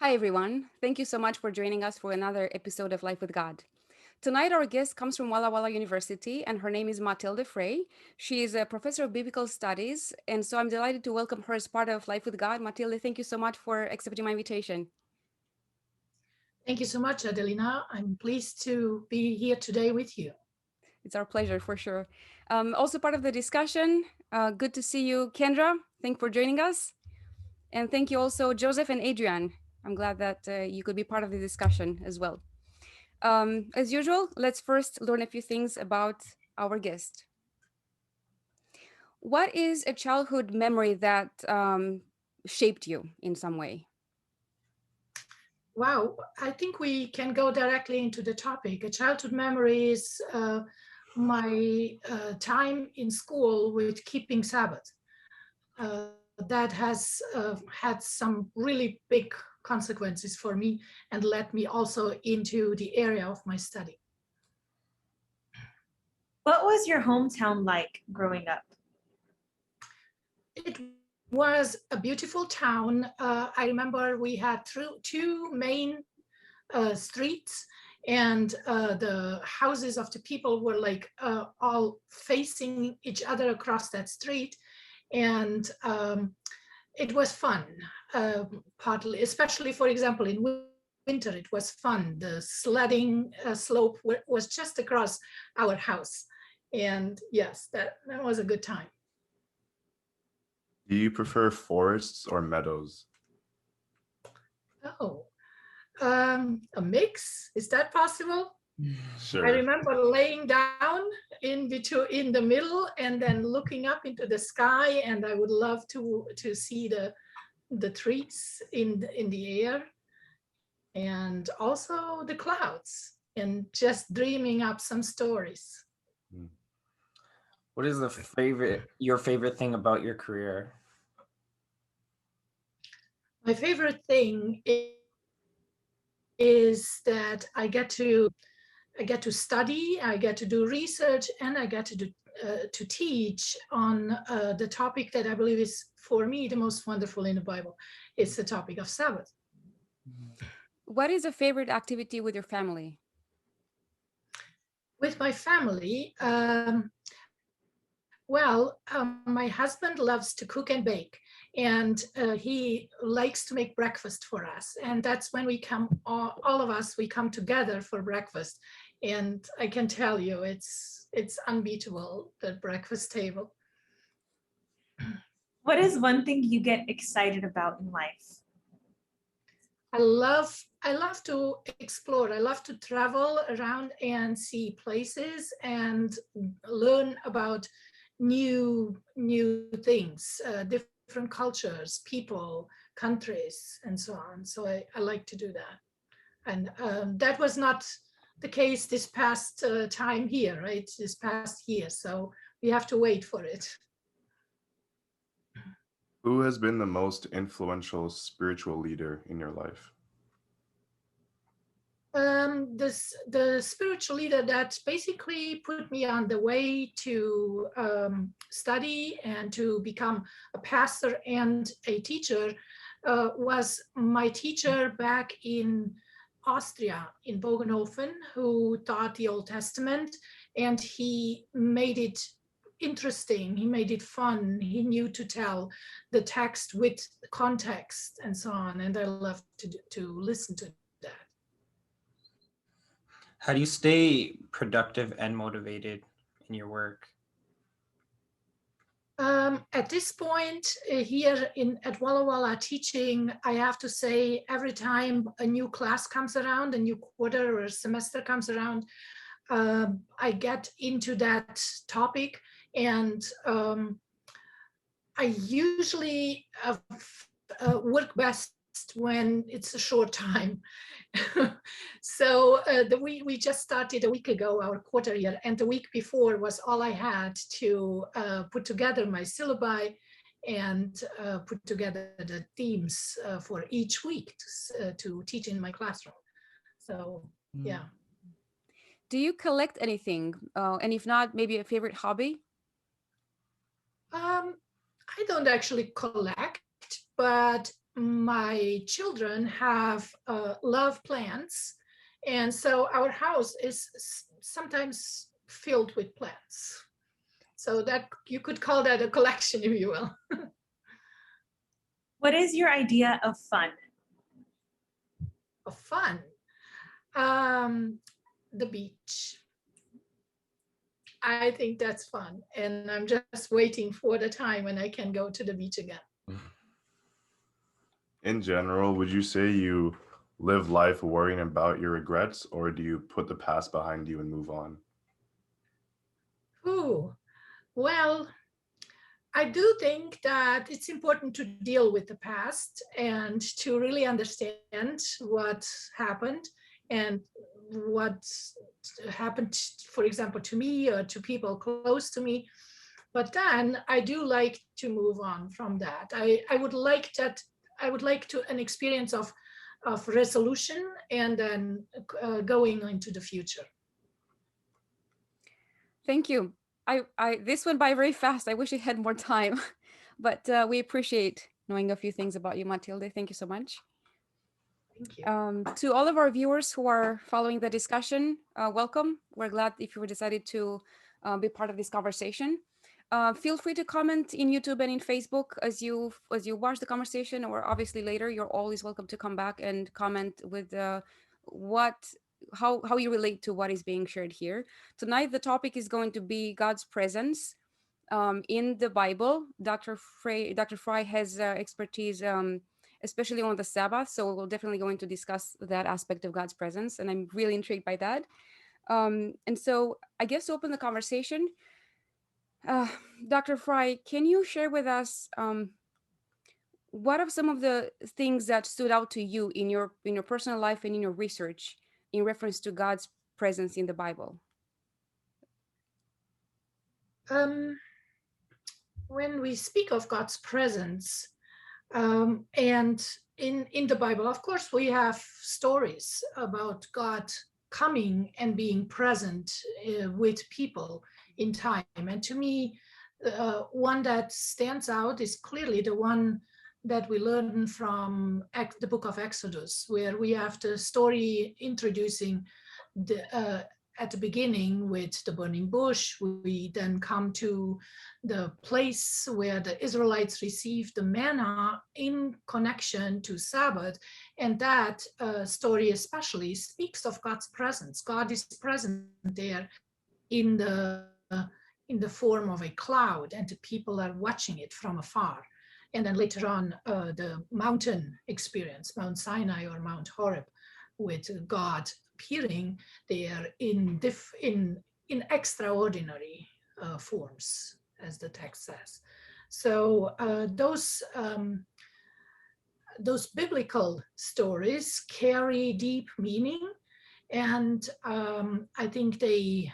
Hi, everyone. Thank you so much for joining us for another episode of Life with God. Tonight, our guest comes from Walla Walla University, and her name is Mathilde Frey. She is a professor of biblical studies, and so I'm delighted to welcome her as part of Life with God. Mathilde, thank you so much for accepting my invitation. Thank you so much, Adelina. I'm pleased to be here today with you. It's our pleasure, for sure. Also, part of the discussion, good to see you, Kendra. Thank you for joining us. And thank you also, Joseph and Adrian. I'm glad that you could be part of the discussion as well. As usual, let's first learn a few things about our guest. What is a childhood memory that shaped you in some way? Wow, I think we can go directly into the topic. A childhood memory is my time in school with keeping Sabbath. That has had some really big consequences for me and led me also into the area of my study. What was your hometown like growing up? It was a beautiful town. I remember we had two main streets, and the houses of the people were like all facing each other across that street. And it was fun, partly, especially, for example, in winter, it was fun. The sledding slope was just across our house. And yes, that was a good time. Do you prefer forests or meadows? Oh, a mix? Is that possible? I Sure. remember laying down in the middle and then looking up into the sky, and I would love to see the trees in the air and also the clouds and just dreaming up some stories. What is your favorite thing about your career? My favorite thing is that I get to study, I get to do research, and I get to teach on the topic that I believe is, for me, the most wonderful in the Bible. It's the topic of Sabbath. What is a favorite activity with your family? With my family, my husband loves to cook and bake, and he likes to make breakfast for us. And that's when we come, all of us, we come together for breakfast. And I can tell you, it's unbeatable, the breakfast table. What is one thing you get excited about in life? I love to explore. I love to travel around and see places and learn about new things, different cultures, people, countries, and so on. So I like to do that. And that was not the case this past time here, right? This past year. So we have to wait for it. Who has been the most influential spiritual leader in your life? The spiritual leader that basically put me on the way to study and to become a pastor and a teacher was my teacher back in Austria, in Bogenhofen, who taught the Old Testament, and he made it interesting, he made it fun, he knew to tell the text with context and so on, and I loved to listen to that. How do you stay productive and motivated in your work? At this point here at Walla Walla teaching, I have to say every time a new class comes around, a new quarter or a semester comes around, I get into that topic, and I usually work best when it's a short time. So we just started a week ago, our quarter year, and the week before was all I had to put together my syllabi and put together the themes for each week to teach in my classroom. So yeah. Do you collect anything? And if not, maybe a favorite hobby? I don't actually collect, but my children have love plants, and so our house is sometimes filled with plants. So that you could call that a collection, if you will. What is your idea of fun? Of fun. The beach. I think that's fun, and I'm just waiting for the time when I can go to the beach again. In general, would you say you live life worrying about your regrets, or do you put the past behind you and move on? Ooh, well, I do think that it's important to deal with the past and to really understand what happened and what happened, for example, to me or to people close to me. But then I do like to move on from that. I would like that. I would like to an experience of resolution and then going into the future. Thank you. This went by very fast. I wish I had more time, but we appreciate knowing a few things about you, Mathilde. Thank you so much. Thank you. To all of our viewers who are following the discussion, welcome. We're glad if you decided to be part of this conversation. Feel free to comment in YouTube and in Facebook as you watch the conversation, or obviously later. You're always welcome to come back and comment with how you relate to what is being shared here. Tonight, the topic is going to be God's presence in the Bible. Dr. Frey has expertise, especially on the Sabbath. So we'll definitely going to discuss that aspect of God's presence. And I'm really intrigued by that. And so I guess to open the conversation, Dr. Frey, can you share with us what are some of the things that stood out to you in your personal life and in your research in reference to God's presence in the Bible? When we speak of God's presence, and in the Bible, of course, we have stories about God coming and being present with people in time. And to me, one that stands out is clearly the one that we learn from the book of Exodus, where we have the story introducing at the beginning with the burning bush. We then come to the place where the Israelites received the manna in connection to Sabbath. And that story especially speaks of God's presence. God is present there in the form of a cloud, and the people are watching it from afar. And then later on, the mountain experience, Mount Sinai or Mount Horeb, with God appearing there in extraordinary forms, as the text says. So those biblical stories carry deep meaning, and I think they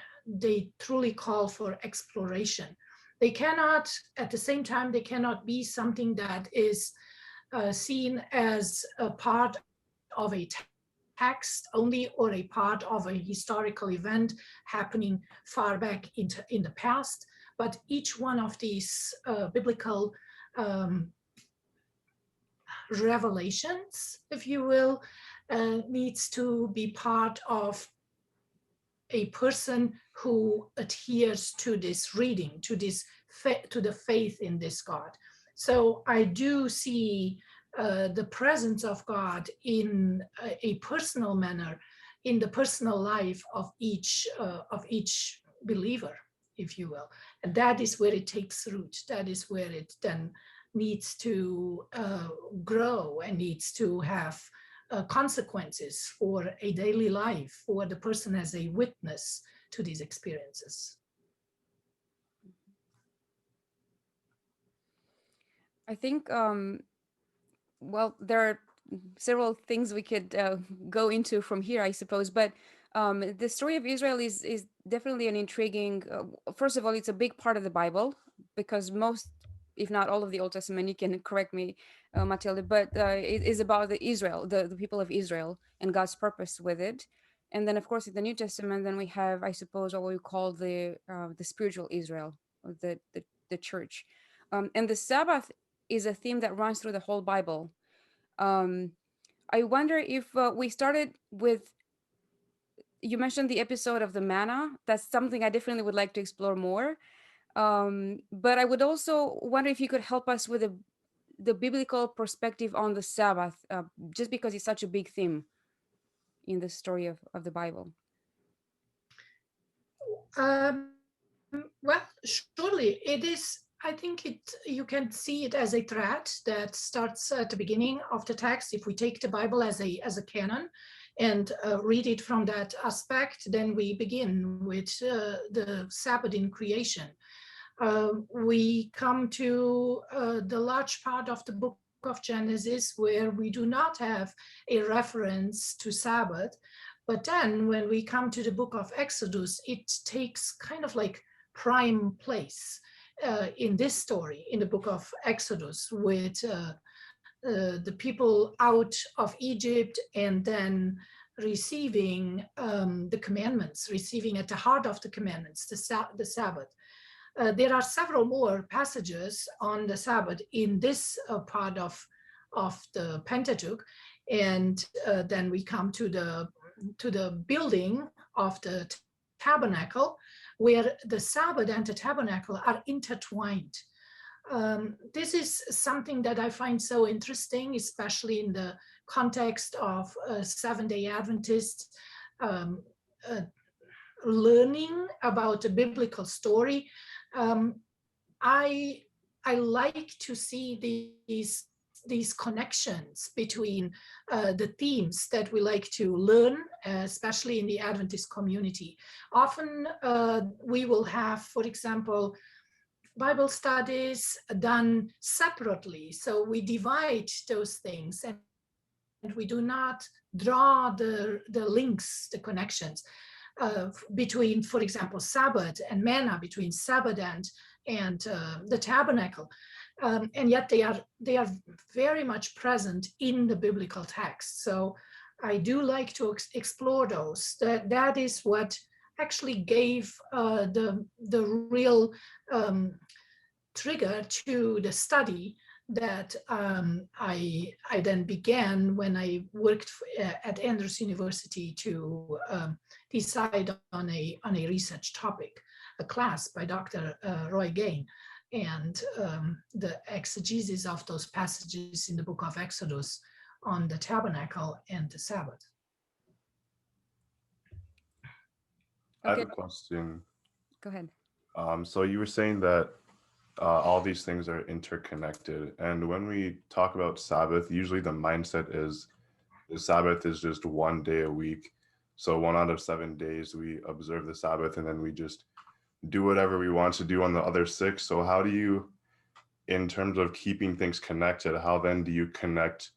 truly call for exploration. They cannot, at the same time, they cannot be something that is seen as a part of a text only, or a part of a historical event happening far back in the past. But each one of these biblical revelations, if you will, needs to be part of a person who adheres to this reading, to the faith in this God. So I do see the presence of God in a personal manner, in the personal life of each believer, if you will. And that is where it takes root. That is where it then needs to grow and needs to have consequences for a daily life, for the person as a witness to these experiences. I think, well, there are several things we could go into from here, I suppose. But the story of Israel is definitely an intriguing. First of all, it's a big part of the Bible, because most, if not all of the Old Testament, you can correct me, Mathilde, but it is about the people of Israel and God's purpose with it. And then, of course, in the New Testament, then we have, I suppose, what we call the spiritual Israel, or the church. And the Sabbath is a theme that runs through the whole Bible. I wonder if we started with, you mentioned the episode of the manna. That's something I definitely would like to explore more. But I would also wonder if you could help us with the biblical perspective on the Sabbath, just because it's such a big theme in the story of the Bible. Well, surely it is. I think you can see it as a thread that starts at the beginning of the text. If we take the Bible as a canon and read it from that aspect, then we begin with the Sabbath in creation. We come to the large part of the book of Genesis where we do not have a reference to Sabbath. But then when we come to the book of Exodus, it takes kind of like prime place in this story, in the book of Exodus, with the people out of Egypt and then receiving the commandments, receiving at the heart of the commandments, the Sabbath. There are several more passages on the Sabbath in this part of the Pentateuch, and then we come to the building of the tabernacle, where the Sabbath and the tabernacle are intertwined. This is something that I find so interesting, especially in the context of Seventh-day Adventist learning about the biblical story. I like to see these connections between the themes that we like to learn, especially in the Adventist community. Often we will have, for example, Bible studies done separately. So we divide those things and we do not draw the links, the connections between, for example, Sabbath and manna, between Sabbath and the tabernacle. And yet they are very much present in the biblical text. So I do like to explore those. That is what actually gave the real trigger to the study that I then began when I worked at Andrews University to decide on a research topic, a class by Dr. Roy Gain, and the exegesis of those passages in the book of Exodus on the tabernacle and the Sabbath. I have Okay, a question. go ahead. So you were saying that all these things are interconnected. And when we talk about Sabbath, usually the mindset is the Sabbath is just one day a week. So 1 out of 7 days we observe the Sabbath, and then we just do whatever we want to do on the other 6. So how do you, in terms of keeping things connected, how then do you connect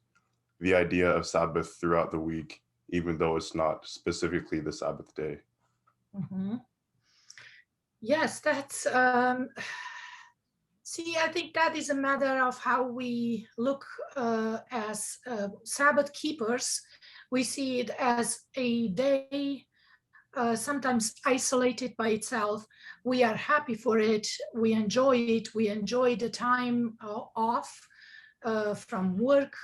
the idea of Sabbath throughout the week, even though it's not specifically the Sabbath day? Mm-hmm. Yes, that's see, I think that is a matter of how we look as Sabbath keepers. We see it as a day sometimes isolated by itself. We are happy for it. We enjoy it. We enjoy the time off from work,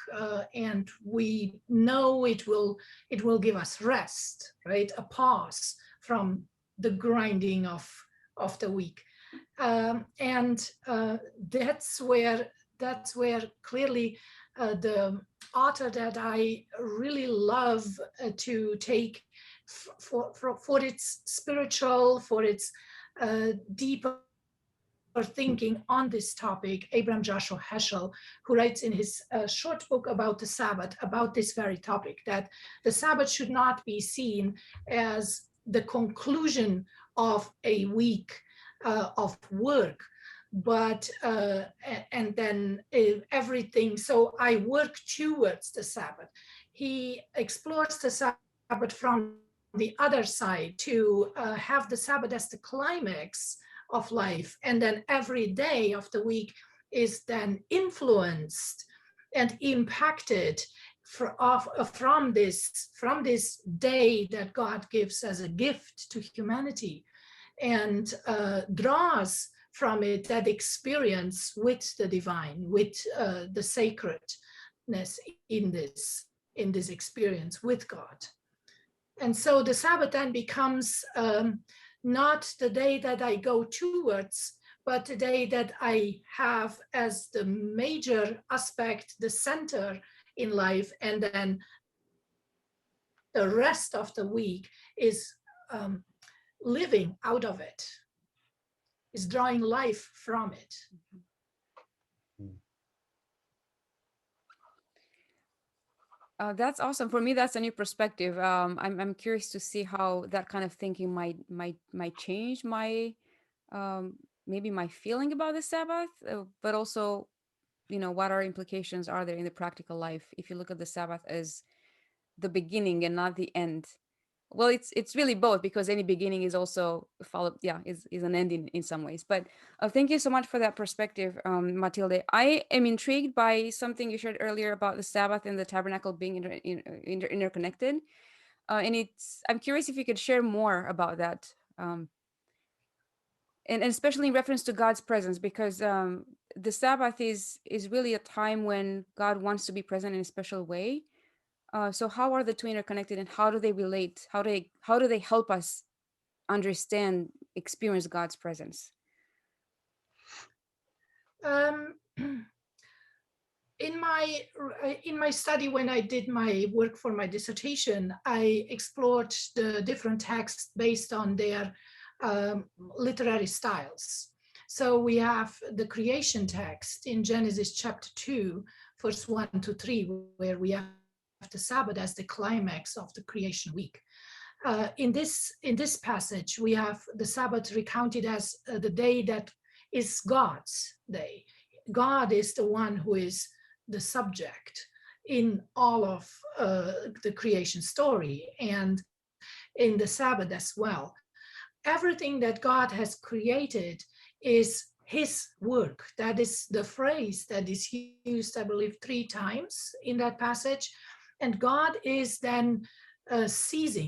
and we know it will give us rest, right? A pause from the grinding of the week. And that's where clearly the author that I really love to take for its spiritual, for its deeper thinking on this topic, Abraham Joshua Heschel, who writes in his short book about the Sabbath, about this very topic, that the Sabbath should not be seen as the conclusion of a week of work, but and then everything. So I work towards the Sabbath. He explores the Sabbath from the other side to have the Sabbath as the climax of life, and then every day of the week is then influenced and impacted from this day that God gives as a gift to humanity, and draws from it that experience with the divine, with the sacred, in this experience with God. And so the Sabbath then becomes not the day that I go towards, but the day that I have as the major aspect, the center in life, and then the rest of the week is living out of it, is drawing life from it. That's awesome. For me, that's a new perspective. I'm curious to see how that kind of thinking might change my maybe my feeling about the Sabbath, but also, what are implications are there in the practical life if you look at the Sabbath as the beginning and not the end? Well, it's really both, because any beginning is also followed, is an end in some ways. But thank you so much for that perspective, Mathilde. I am intrigued by something you shared earlier about the Sabbath and the tabernacle being interconnected, and I'm curious if you could share more about that, and especially in reference to God's presence, because the Sabbath is really a time when God wants to be present in a special way. So how are the two interconnected, and how do they relate? How do they help us understand, experience God's presence? In my study, when I did my work for my dissertation, I explored the different texts based on their literary styles. So we have the creation text in Genesis chapter 2, verse 1 to 3, where we have the Sabbath as the climax of the creation week. In this passage, we have the Sabbath recounted as the day that is God's day. God is the one who is the subject in all of the creation story, and in the Sabbath as well. Everything that God has created is his work. That is the phrase that is used, I believe, 3 times in that passage. And God is then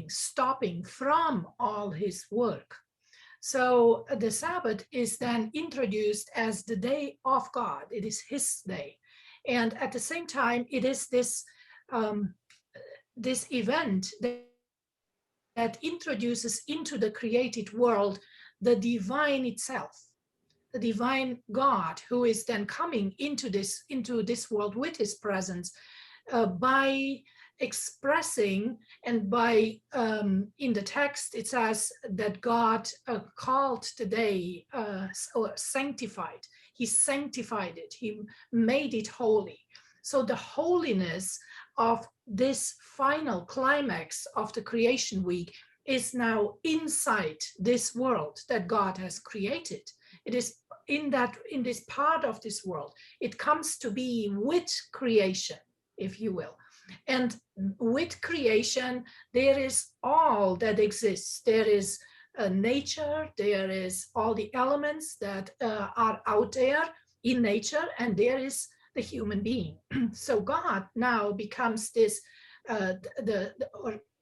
stopping from all his work. So the Sabbath is then introduced as the day of God. It is his day. And at the same time, it is this event that introduces into the created world the divine itself, the divine God, who is then coming into this world with his presence by expressing, and by in the text it says that God called the day or sanctified. He sanctified it. He made it holy. So the holiness of this final climax of the creation week is now inside this world that God has created. It is in this part of this world. It comes to be with creation, if you will. And with creation, there is all that exists. There is nature, there is all the elements that are out there in nature, and there is the human being. So God now becomes this, or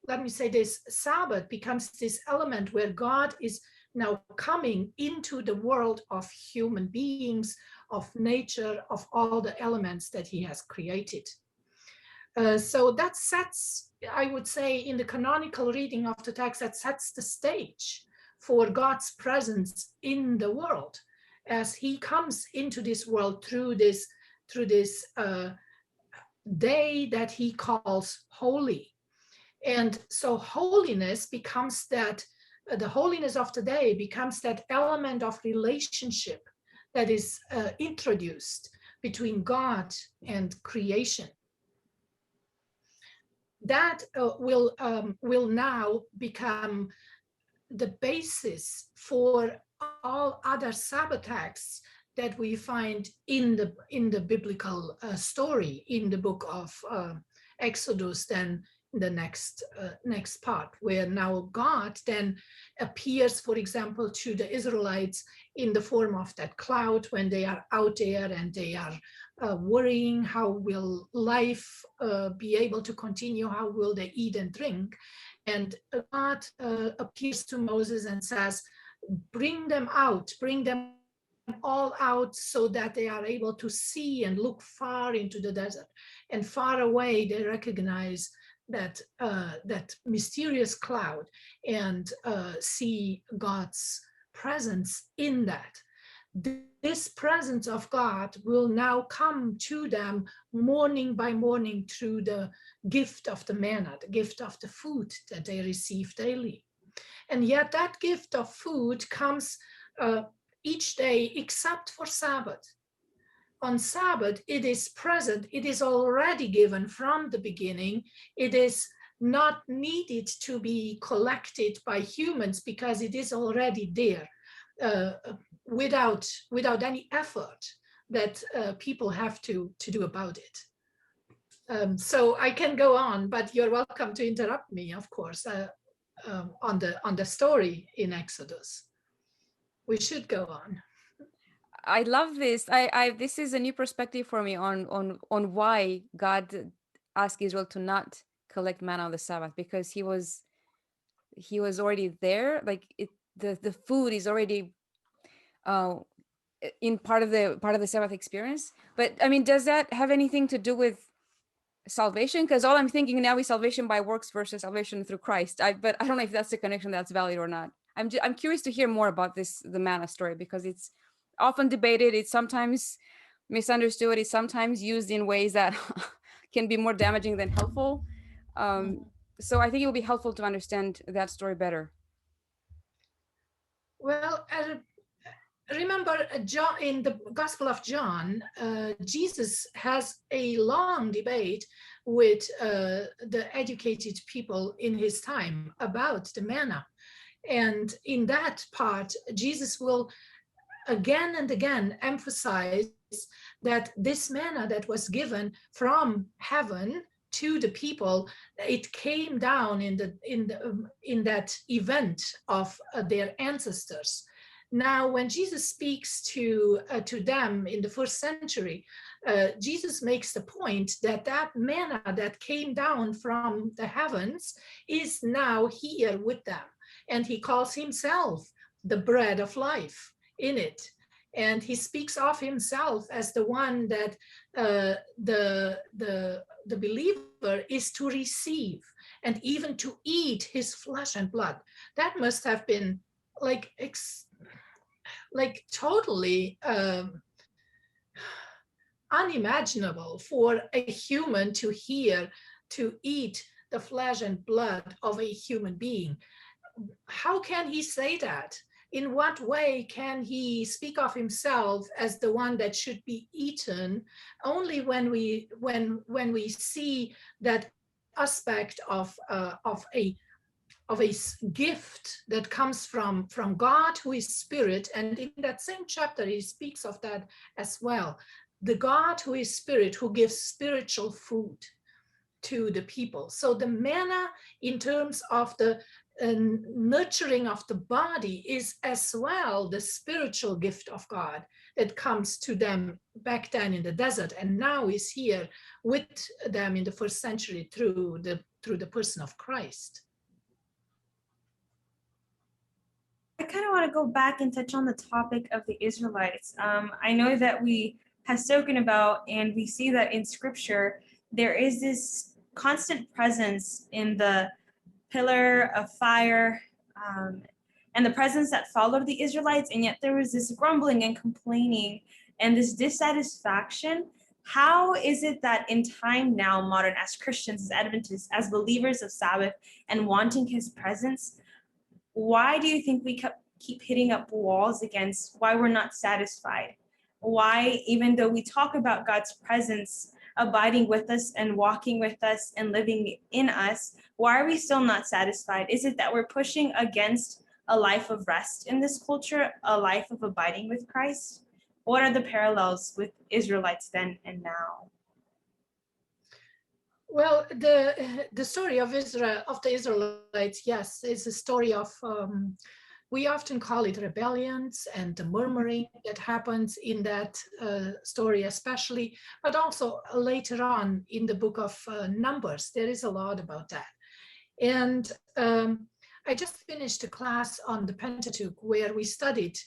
let me say this, Sabbath becomes this element where God is now coming into the world of human beings, of nature, of all the elements that he has created. So that sets, I would say, in the canonical reading of the text, that sets the stage for God's presence in the world as he comes into this world through this day that he calls holy. And so holiness becomes that, the holiness of the day becomes that element of relationship that is introduced between God and creation. That will now become the basis for all other Sabbath texts that we find in the biblical story, in the book of Exodus, then the next part, where now God then appears, for example, to the Israelites in the form of that cloud when they are out there and they are worrying, how will life be able to continue? How will they eat and drink? And God appears to Moses and says, bring them out all out so that they are able to see and look far into the desert. And far away, they recognize that that mysterious cloud and see God's presence in that. This presence of God will now come to them morning by morning through the gift of the manna, the gift of the food that they receive daily. And yet that gift of food comes each day except for Sabbath. On Sabbath, it is present, it is already given from the beginning. It is not needed to be collected by humans because it is already there without any effort that people have to do about it. So I can go on, but you're welcome to interrupt me, of course, on the story in Exodus. We should go on. I love this. This is a new perspective for me on why God asked Israel to not collect manna on the Sabbath, because he was already there. Like the food is already in part of the Sabbath experience. But I mean, does that have anything to do with salvation? Because all I'm thinking now is salvation by works versus salvation through Christ. But I don't know if that's the connection that's valid or not. I'm curious to hear more about the manna story, because it's often debated. It's sometimes misunderstood. It's sometimes used in ways that can be more damaging than helpful. So I think it would be helpful to understand that story better. Well, remember John, in the Gospel of John, Jesus has a long debate with the educated people in his time about the manna. And in that part, Jesus will again and again emphasize that this manna that was given from heaven to the people, it came down in that event of their ancestors. Now, when Jesus speaks to them in the first century, Jesus makes the point that that manna that came down from the heavens is now here with them, and he calls himself the bread of life in it. And he speaks of himself as the one that the believer is to receive and even to eat his flesh and blood. That must have been like totally unimaginable for a human to hear, to eat the flesh and blood of a human being. How can he say that? In what way can he speak of himself as the one that should be eaten? Only when we see that aspect of a gift that comes from God, who is spirit. And in that same chapter, he speaks of that as well. The God who is spirit, who gives spiritual food to the people. So the manna, in terms of the nurturing of the body, is as well the spiritual gift of God that comes to them back then in the desert, and now is here with them in the first century through the person of Christ. I kind of want to go back and touch on the topic of the Israelites. I know that we have spoken about, and we see that in scripture, there is this constant presence in the pillar of fire and the presence that followed the Israelites, and yet there was this grumbling and complaining and this dissatisfaction. How is it that in time now, modern, as Christians, as Adventists, as believers of Sabbath and wanting his presence, why do you think we keep hitting up walls against why we're not satisfied? Why, even though we talk about God's presence abiding with us and walking with us and living in us, why are we still not satisfied? Is it that we're pushing against a life of rest in this culture, a life of abiding with Christ? What are the parallels with Israelites then and now? Well, the story of Israel, of the Israelites, yes, is a story of, we often call it rebellions and the murmuring that happens in that story especially, but also later on in the book of Numbers, there is a lot about that. And I just finished a class on the Pentateuch where we studied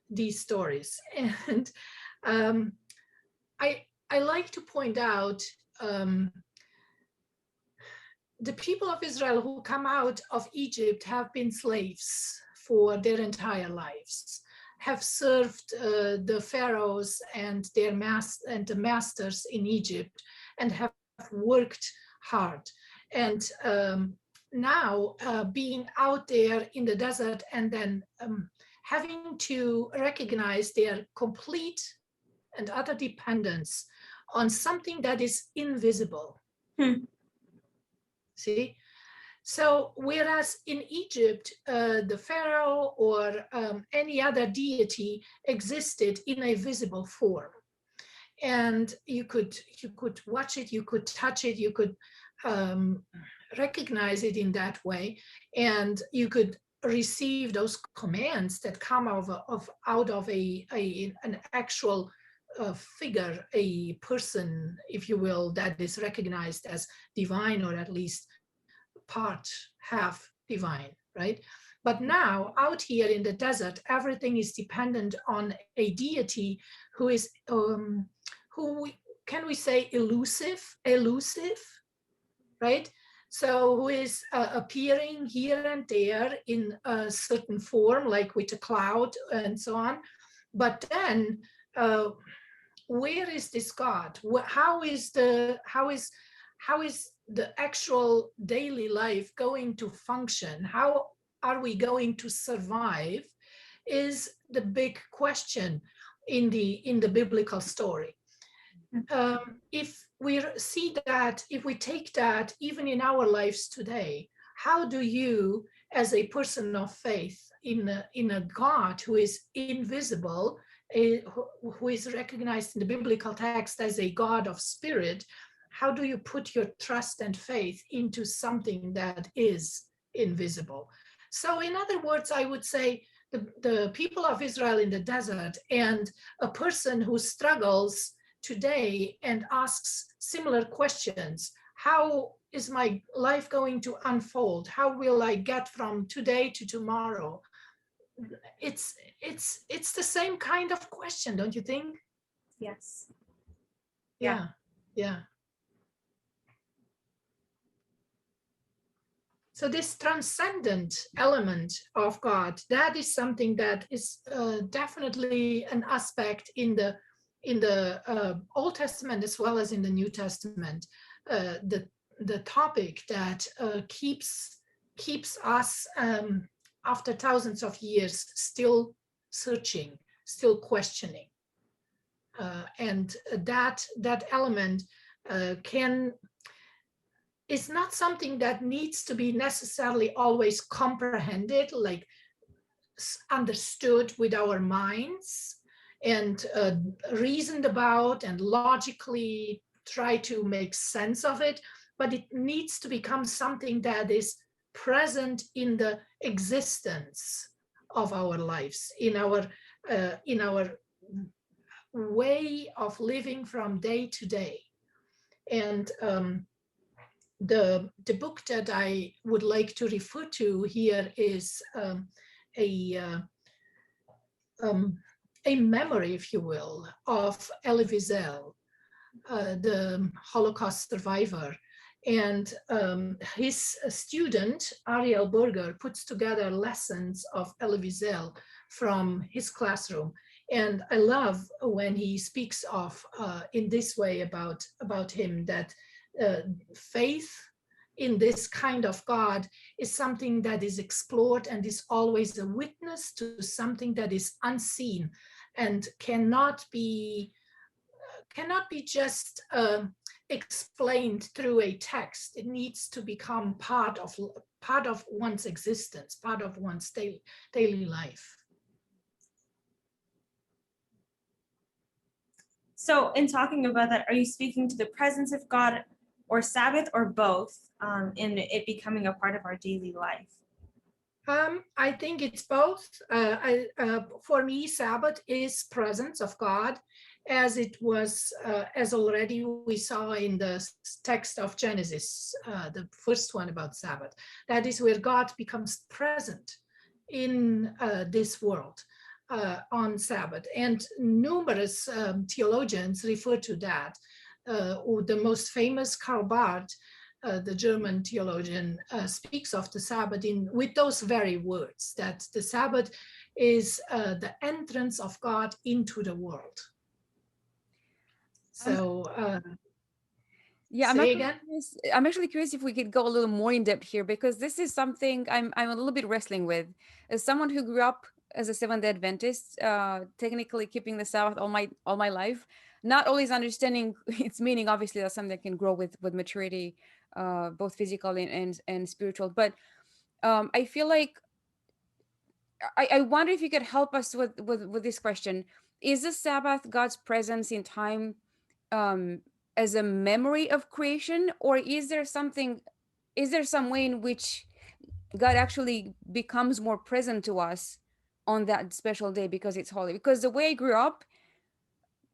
these stories. And I like to point out the people of Israel who come out of Egypt have been slaves for their entire lives, have served the pharaohs and the masters in Egypt, and have worked hard. And now being out there in the desert, and then having to recognize their complete and utter dependence on something that is invisible. See? So whereas in Egypt, the pharaoh or any other deity existed in a visible form, and you could watch it, you could touch it, you could recognize it in that way, and you could receive those commands that come out of an actual figure, a person, if you will, that is recognized as divine, or at least part, half divine, right? But now out here in the desert, everything is dependent on a deity who is, can we say elusive, right? So who is appearing here and there in a certain form, like with a cloud and so on. But then, where is this God? How is the actual daily life going to function? How are we going to survive? Is the big question in the biblical story. If we see that, if we take that even in our lives today, how do you, as a person of faith in a God who is invisible, who is recognized in the biblical text as a God of spirit, how do you put your trust and faith into something that is invisible? So in other words, I would say the people of Israel in the desert, and a person who struggles today and asks similar questions. How is my life going to unfold? How will I get from today to tomorrow? It's the same kind of question, don't you think? Yes. Yeah. So this transcendent element of God, that is something that is definitely an aspect in the Old Testament as well as in the New Testament. The topic that keeps us after thousands of years still searching, still questioning, and that element is not something that needs to be necessarily always comprehended, like understood with our minds and reasoned about and logically try to make sense of it, but it needs to become something that is present in the existence of our lives, in our way of living from day to day. And the book that I would like to refer to here is a memory, if you will, of Elie Wiesel, the Holocaust survivor. And his student, Ariel Berger, puts together lessons of Elie Wiesel from his classroom. And I love when he speaks of in this way about him, that faith in this kind of God is something that is explored and is always a witness to something that is unseen and cannot be just explained through a text. It needs to become part of one's existence, part of one's daily life. So in talking about that, are you speaking to the presence of God or Sabbath, or both, in it becoming a part of our daily life? I think it's both. For me, Sabbath is presence of God, as it was, as already we saw in the text of Genesis, the first one about Sabbath. That is where God becomes present in this world. on Sabbath. And numerous theologians refer to that. The most famous, Karl Barth, the German theologian, speaks of the Sabbath with those very words, that the Sabbath is the entrance of God into the world. So yeah, again. I'm actually curious if we could go a little more in depth here, because this is something I'm a little bit wrestling with. As someone who grew up as a Seventh-day Adventist, technically keeping the Sabbath all my life, not always understanding its meaning. Obviously, that's something that can grow with maturity, both physical and spiritual. But I feel like I wonder if you could help us with this question. Is the Sabbath God's presence in time as a memory of creation, or is there some way in which God actually becomes more present to us on that special day because it's holy? Because the way I grew up,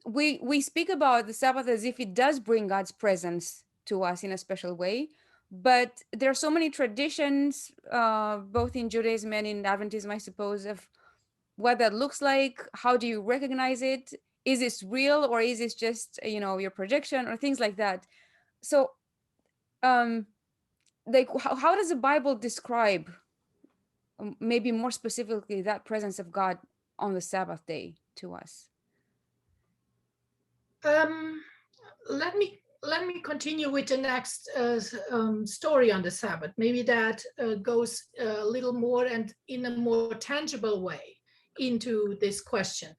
we speak about the Sabbath as if it does bring God's presence to us in a special way. But there are so many traditions, both in Judaism and in Adventism, I suppose, of what that looks like. How do you recognize it? Is this real, or is this just, your projection, or things like that? So, like, how does the Bible describe, maybe more specifically, that presence of God on the Sabbath day to us? Let me continue with the next story on the Sabbath. Maybe that goes a little more and in a more tangible way into this question.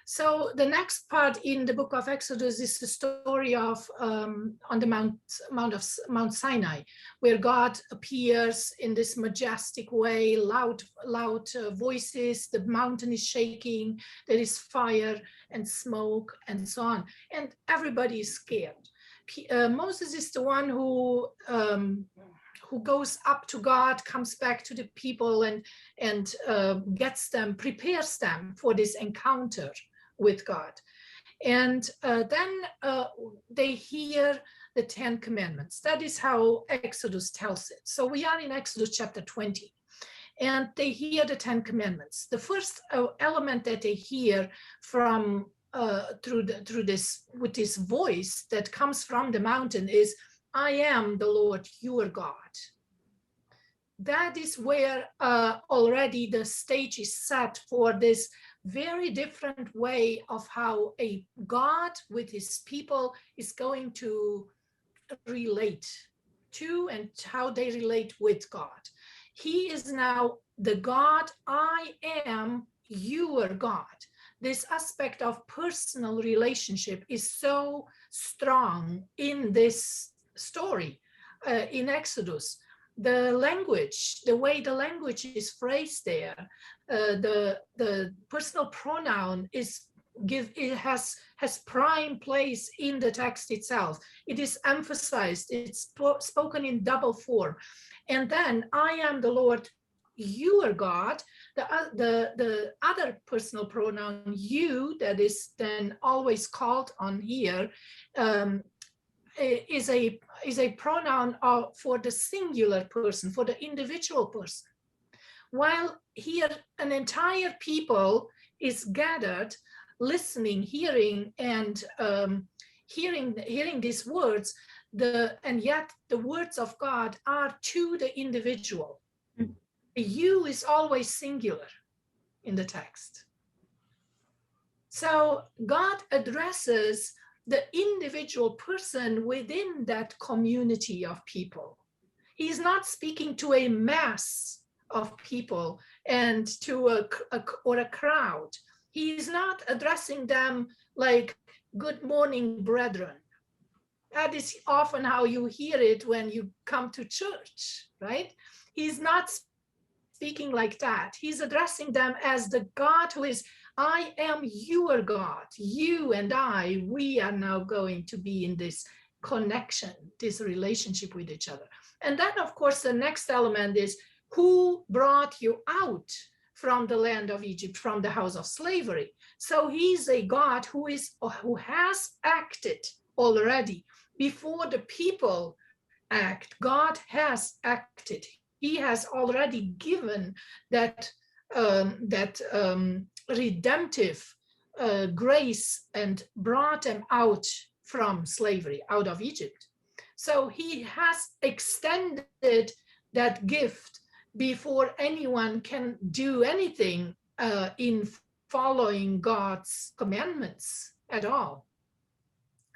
So the next part in the book of Exodus is the story of on the Mount Sinai, where God appears in this majestic way, loud voices, the mountain is shaking, there is fire and smoke and so on, and everybody is scared. Moses is the one who goes up to God, comes back to the people and prepares them for this encounter with God. And then they hear the 10 commandments. That is how Exodus tells it. So we are in Exodus chapter 20, and they hear the 10 commandments. The first element that they hear from with this voice that comes from the mountain is, I am the Lord your God. That is where already the stage is set for this very different way of how a God with his people is going to relate to, and how they relate with God. He is now the God, I am your God. This aspect of personal relationship is so strong in this story, in Exodus. The language, the way the language is phrased there, the personal pronoun has prime place in the text itself. It is emphasized, it's spoken in double form. And then, I am the Lord your God. The other personal pronoun, you, that is then always called on here, is a pronoun for the singular person, for the individual person. While here an entire people is gathered, listening, hearing, and hearing these words, and yet the words of God are to the individual. The you is always singular in the text. So God addresses the individual person within that community of people. He's not speaking to a mass of people and to a crowd. He's not addressing them like, good morning, brethren. That is often how you hear it when you come to church, right? He's not speaking like that. He's addressing them as the God who is, I am your God. You and I, we are now going to be in this connection, this relationship with each other. And then, of course, the next element is, who brought you out from the land of Egypt, from the house of slavery? So he's a God who has acted already before the people act. God has acted. He has already given that redemptive grace and brought them out from slavery, out of Egypt. So he has extended that gift before anyone can do anything in following God's commandments at all.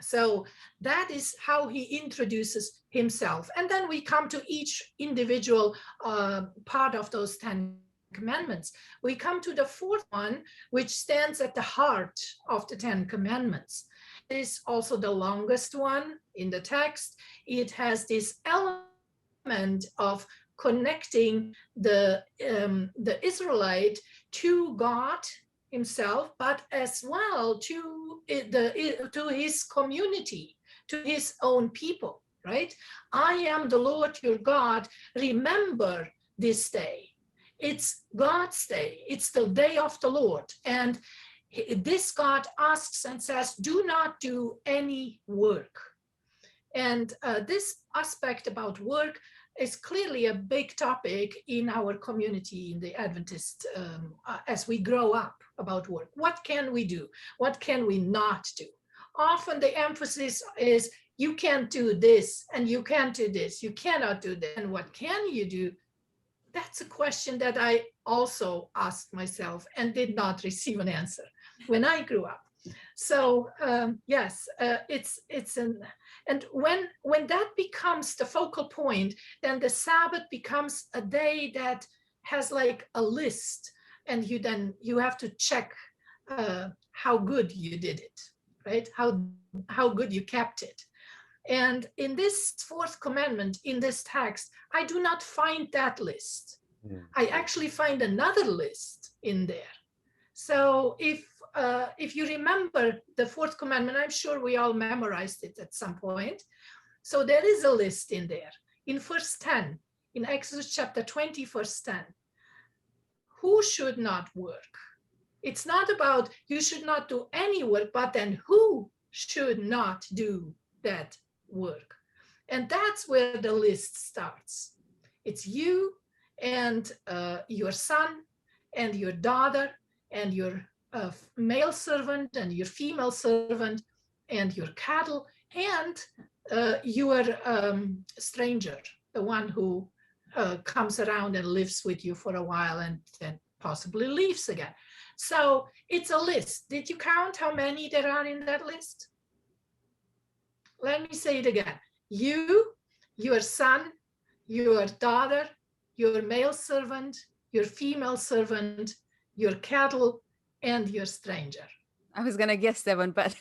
So that is how he introduces himself. And then we come to each individual part of those 10 commandments. We come to the fourth one, which stands at the heart of the 10 commandments. It is also the longest one in the text. It has this element of connecting the Israelite to God himself, but as well to his community, to his own people, right? I am the Lord your God. Remember this day. It's God's day. It's the day of the Lord. And this God asks and says, do not do any work. And this aspect about work is clearly a big topic in our community, in the Adventist, as we grow up about work. What can we do? What can we not do? Often the emphasis is, you can't do this, and you can't do this, you cannot do that, and what can you do? That's a question that I also asked myself and did not receive an answer when I grew up. So yes, and when that becomes the focal point, then the Sabbath becomes a day that has like a list, and you have to check how good you did it, right? How good you kept it. And in this fourth commandment, in this text, I do not find that list. I actually find another list in there. So if you remember the fourth commandment, I'm sure we all memorized it at some point. So there is a list in there. In verse 10, in Exodus chapter 20, verse 10, who should not work? It's not about you should not do any work, but then who should not do that work? And that's where the list starts. It's you and your son and your daughter and your male servant and your female servant and your cattle and your stranger, the one who comes around and lives with you for a while and then possibly leaves again. So it's a list. Did you count how many there are in that list? Let me say it again. You, your son, your daughter, your male servant, your female servant, your cattle, and your stranger. I was gonna guess 7, but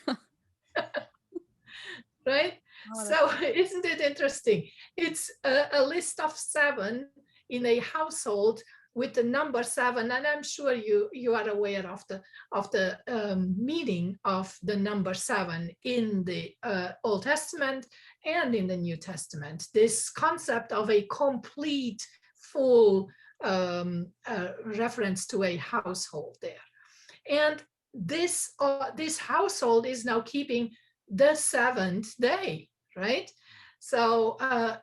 right? So isn't it interesting? It's a list of 7 in a household with the number 7, and I'm sure you are aware of the meaning of the number 7 in the Old Testament and in the New Testament. This concept of a complete, full reference to a household there, and this household is now keeping the 7th day, right? So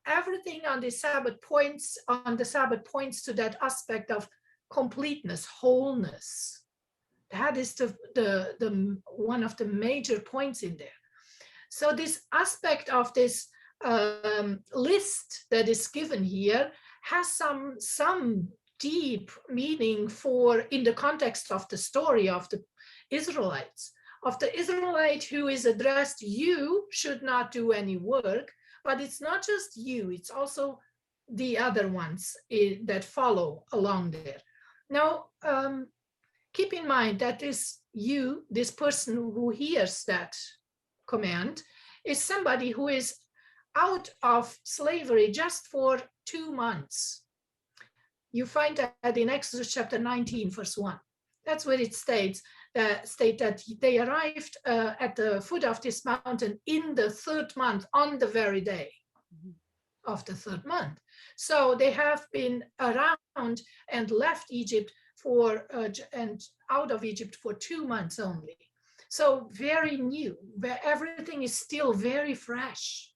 everything on the Sabbath points to that aspect of completeness, wholeness. That is the one of the major points in there. So this aspect of this list that is given here has some deep meaning in the context of the story of the Israelites. Of the Israelite who is addressed, you should not do any work, but it's not just you, it's also the other ones that follow along there. Now, keep in mind that this person who hears that command is somebody who is out of slavery just for 2 months. You find that in Exodus chapter 19, verse 1. That's where it states that they arrived at the foot of this mountain in the 3rd month, on the very day of the 3rd month. So they have been around and left Egypt and out of Egypt for 2 months only. So very new, where everything is still very fresh,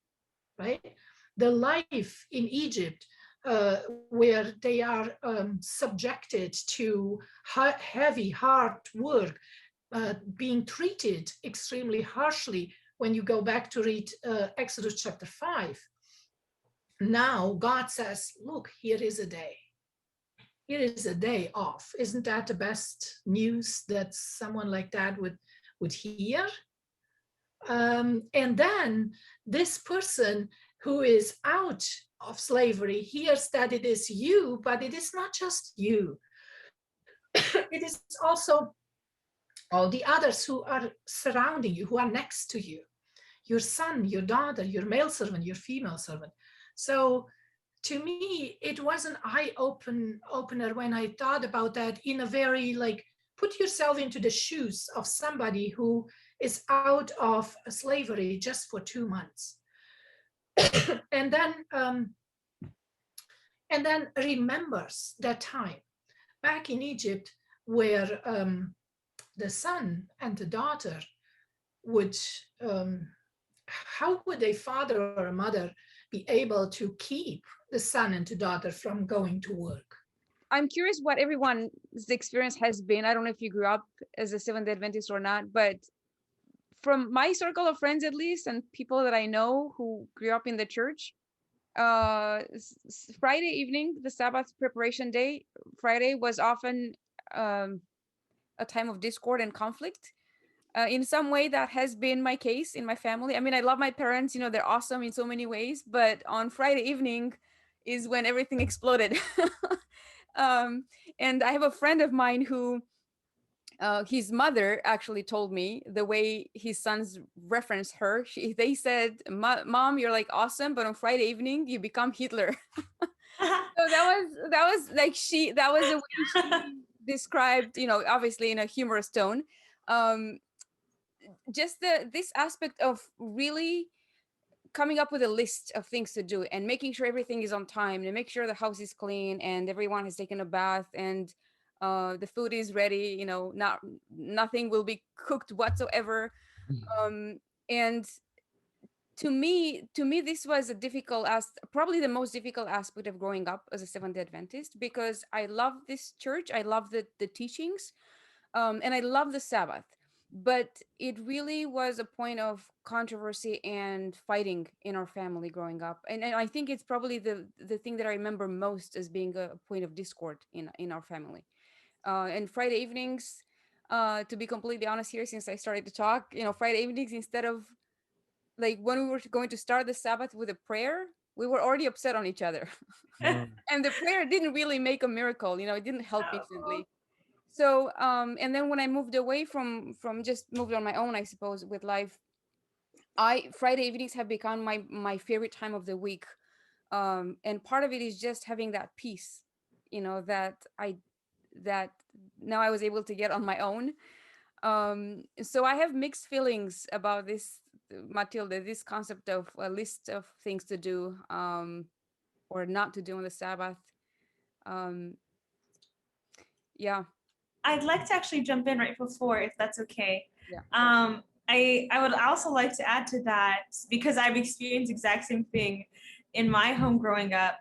right? The life in Egypt where they are subjected to heavy, hard work, being treated extremely harshly. When you go back to read Exodus chapter 5, now God says, look, here is a day. Here is a day off. Isn't that the best news that someone like that would hear? And then this person who is out of slavery hears that it is you, but it is not just you. It is also all the others who are surrounding you, who are next to you, your son, your daughter, your male servant, your female servant. So to me, it was an eye-opener when I thought about that in a very, like, put yourself into the shoes of somebody who is out of slavery just for 2 months. and then remembers that time back in Egypt where the son and the daughter would, how would a father or a mother be able to keep the son and the daughter from going to work? I'm curious what everyone's experience has been. I don't know if you grew up as a Seventh-day Adventist or not, but from my circle of friends, at least, and people that I know who grew up in the church, Friday evening, the Sabbath preparation day, Friday was often a time of discord and conflict. In some way, that has been my case in my family. I mean, I love my parents, you know, they're awesome in so many ways, but on Friday evening is when everything exploded. And I have a friend of mine who, his mother actually told me the way his sons reference her. They said, "Mom, you're like awesome, but on Friday evening you become Hitler." So that was like that was the way she described, you know, obviously in a humorous tone. Just this aspect of really coming up with a list of things to do and making sure everything is on time and make sure the house is clean and everyone has taken a bath and the food is ready, you know, nothing will be cooked whatsoever. And to me this was a difficult probably the most difficult aspect of growing up as a Seventh-day Adventist, because I love this church, I love the teachings, and I love the Sabbath, but it really was a point of controversy and fighting in our family growing up, and I think it's probably the thing that I remember most as being a point of discord in our family. And Friday evenings, to be completely honest here, since I started to talk, you know, Friday evenings, instead of like when we were going to start the Sabbath with a prayer, we were already upset on each other. And the prayer didn't really make a miracle, you know, it didn't help instantly. So and then when I moved away from just moved on my own, I suppose, with life, Friday evenings have become my favorite time of the week. And part of it is just having that peace, you know, that now I was able to get on my own. So I have mixed feelings about this, Mathilde, this concept of a list of things to do or not to do on the Sabbath. Yeah. I'd like to actually jump in right before, if that's okay. Yeah. I would also like to add to that, because I've experienced the exact same thing in my home growing up.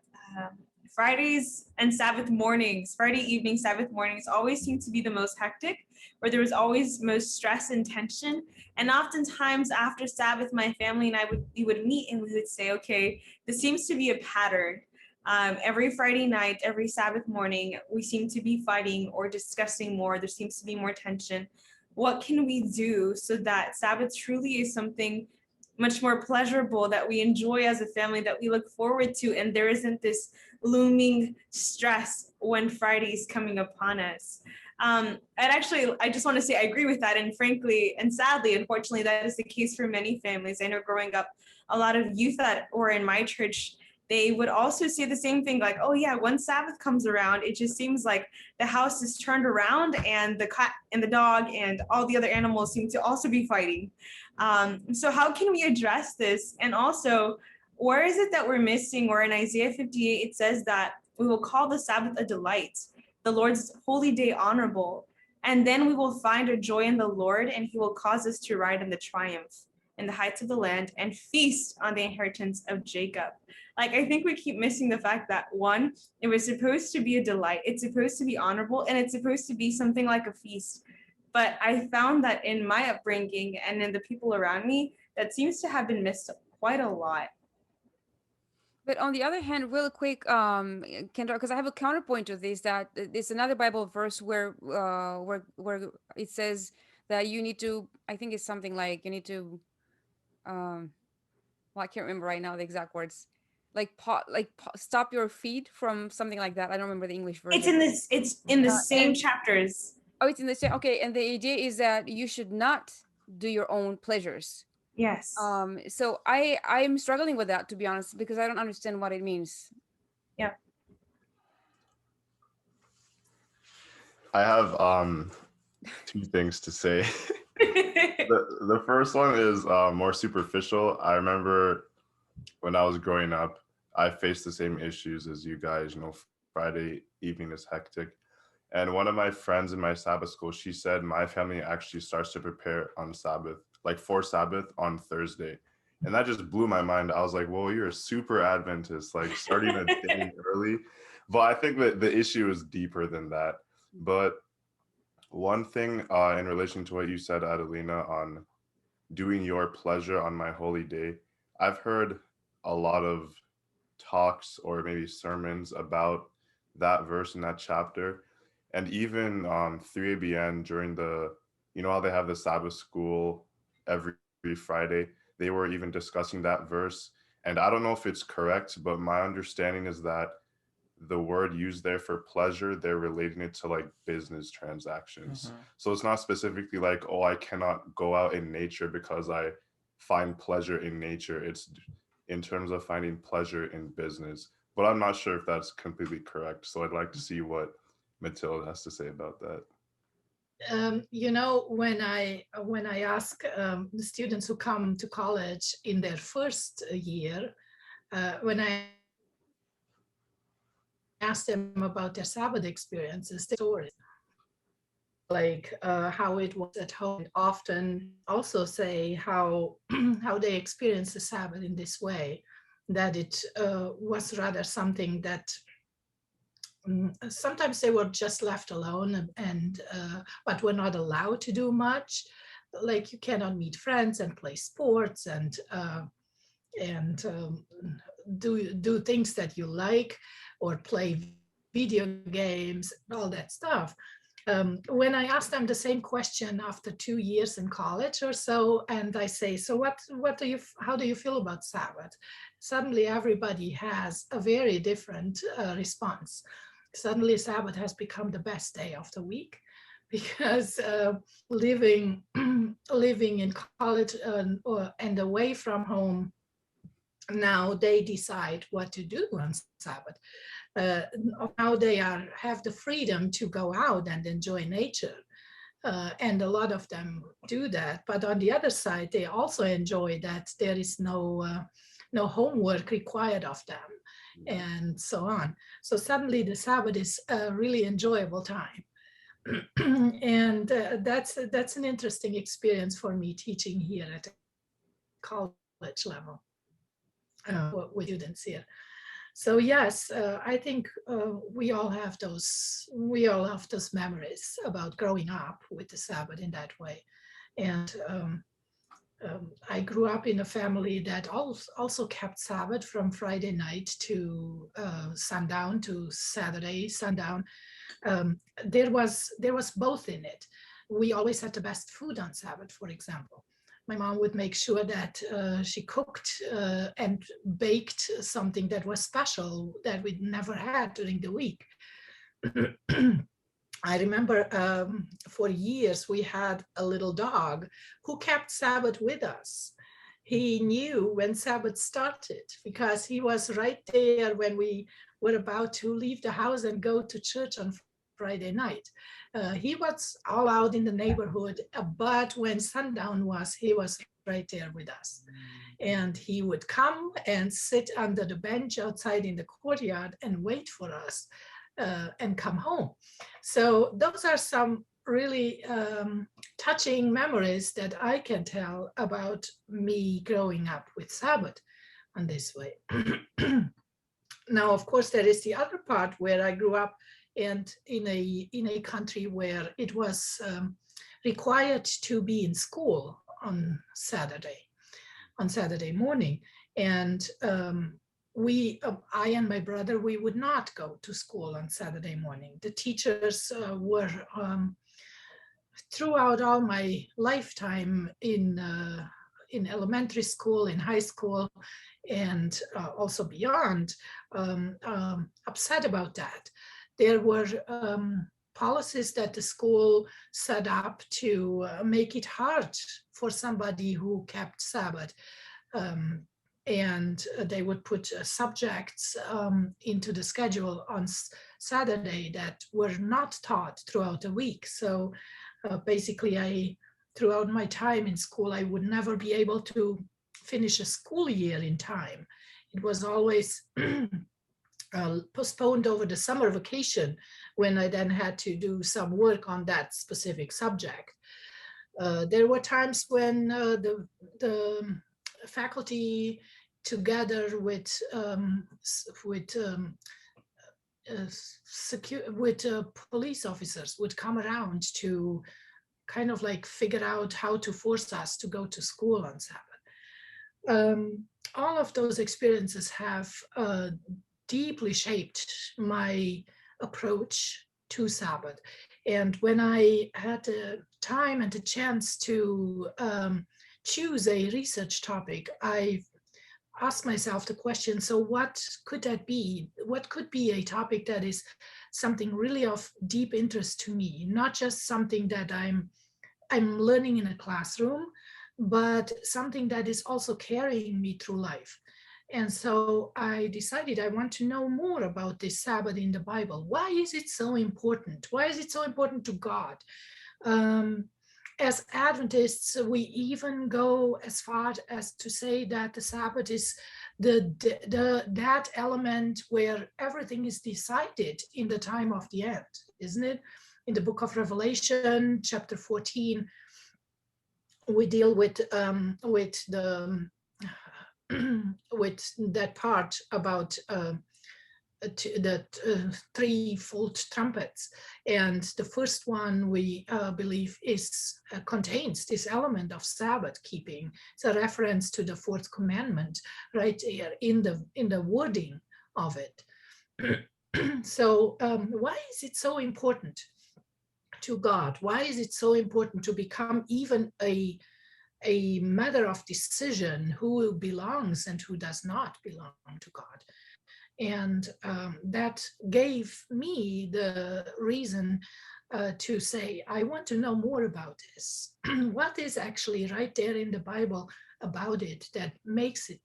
Fridays and Sabbath mornings, Friday evening, Sabbath mornings always seemed to be the most hectic, where there was always most stress and tension. And oftentimes after Sabbath, my family and we would meet and we would say, okay, this seems to be a pattern. Every Friday night, every Sabbath morning, we seem to be fighting or discussing more. There seems to be more tension. What can we do so that Sabbath truly is something much more pleasurable, that we enjoy as a family, that we look forward to, and there isn't this looming stress when Friday is coming upon us? And actually, I just want to say I agree with that. And frankly, and sadly, unfortunately, that is the case for many families. I know growing up, a lot of youth that were in my church, they would also say the same thing, like, oh yeah, when Sabbath comes around, it just seems like the house is turned around and the cat and the dog and all the other animals seem to also be fighting. So how can we address this? And also, where is it that we're missing? Or in Isaiah 58, it says that we will call the Sabbath a delight, the Lord's holy day honorable. And then we will find our joy in the Lord, and he will cause us to ride in the triumph in the heights of the land and feast on the inheritance of Jacob. Like, I think we keep missing the fact that, one, it was supposed to be a delight, it's supposed to be honorable, and it's supposed to be something like a feast. But I found that in my upbringing and in the people around me, that seems to have been missed quite a lot. But on the other hand, real quick, Kendra, because I have a counterpoint to this, that it's another Bible verse where it says that you need to, I think it's something like you need to, well, I can't remember right now the exact words, like stop your feet from something like that. I don't remember the English version. It's in the same and- chapters. Oh, it's in the same. Okay, and the idea is that you should not do your own pleasures. Yes. So I'm struggling with that, to be honest, because I don't understand what it means. Yeah. I have two things to say. The first one is more superficial. I remember when I was growing up, I faced the same issues as you guys. You know, Friday evening is hectic. And one of my friends in my Sabbath school, she said my family actually starts to prepare on Sabbath, like for Sabbath on Thursday. And that just blew my mind. I was like, whoa, you're a super Adventist, like starting a day early. But I think that the issue is deeper than that. But one thing in relation to what you said, Adelina, on doing your pleasure on my holy day, I've heard a lot of talks or maybe sermons about that verse in that chapter. And even 3ABN during the, you know how they have the Sabbath school every Friday, they were even discussing that verse. And I don't know if it's correct, but my understanding is that the word used there for pleasure, they're relating it to like business transactions. So it's not specifically like, oh, I cannot go out in nature because I find pleasure in nature. It's in terms of finding pleasure in business. But I'm not sure if that's completely correct. So I'd like to see what Mathilde has to say about that. You know, when I ask the students who come to college in their first year, when I ask them about their Sabbath experiences, their stories, like how it was at home, often also say how how they experienced the Sabbath in this way, that it was rather something that sometimes they were just left alone and but were not allowed to do much. Like you cannot meet friends and play sports and do things that you like or play video games, all that stuff. When I ask them the same question after 2 years in college or so, and I say, so how do you feel about Sabbath? Suddenly everybody has a very different response. Suddenly Sabbath has become the best day of the week because living in college and away from home, now they decide what to do on Sabbath. Now they have the freedom to go out and enjoy nature. And a lot of them do that. But on the other side, they also enjoy that there is no homework required of them and so on. So suddenly the Sabbath is a really enjoyable time. And that's an interesting experience for me teaching here at the college level with students here. So yes, I think we all have those memories about growing up with the Sabbath in that way. And I grew up in a family that also kept Sabbath from Friday night to sundown to Saturday sundown. There was both in it. We always had the best food on Sabbath, for example. My mom would make sure that she cooked and baked something that was special that we'd never had during the week. I remember for years we had a little dog who kept Sabbath with us. He knew when Sabbath started because he was right there when we were about to leave the house and go to church on Friday night. He was all out in the neighborhood, but when sundown was, he was right there with us. And he would come and sit under the bench outside in the courtyard and wait for us and come home. So those are some really touching memories that I can tell about me growing up with Sabbath. on this way. Now, of course, there is the other part where I grew up, and in a country where it was required to be in school on Saturday morning. And I and my brother, we would not go to school on Saturday morning. The teachers were, throughout all my lifetime in elementary school, in high school, and also beyond, upset about that. There were policies that the school set up to make it hard for somebody who kept Sabbath. And they would put subjects into the schedule on Saturday that were not taught throughout the week. So basically, throughout my time in school, I would never be able to finish a school year in time. It was always postponed over the summer vacation, when I then had to do some work on that specific subject. There were times when the faculty, together with police officers, would come around to kind of like figure out how to force us to go to school on Sabbath. All of those experiences have deeply shaped my approach to Sabbath. And when I had the time and the chance to choose a research topic, I asked myself the question, so what could that be? What could be a topic that is something really of deep interest to me, not just something that I'm learning in a classroom, but something that is also carrying me through life. And so I decided I want to know more about this Sabbath in the Bible. Why is it so important? Why is it so important to God? As Adventists, we even go as far as to say that the Sabbath is that element where everything is decided in the time of the end, isn't it? In the book of Revelation, chapter 14, we deal with that part about the threefold trumpets, and the first one we believe contains this element of Sabbath keeping. It's a reference to the fourth commandment right here in the wording of it. So why is it so important to God? Why is it so important to become even a matter of decision who belongs and who does not belong to God? And that gave me the reason to say, I want to know more about this. What is actually right there in the Bible about it that makes it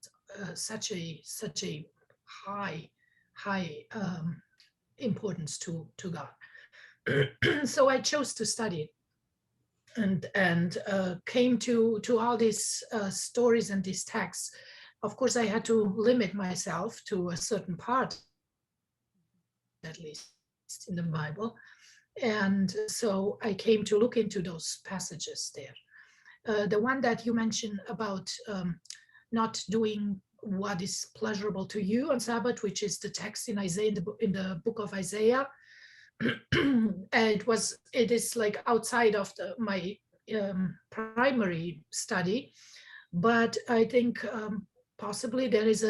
such a high importance to God? So I chose to study it, and came to all these stories and these texts. Of course, I had to limit myself to a certain part, at least in the Bible. And so I came to look into those passages there. The one that you mentioned about not doing what is pleasurable to you on Sabbath, which is the text in Isaiah, in the book of Isaiah. It is like outside of my primary study, but I think possibly there is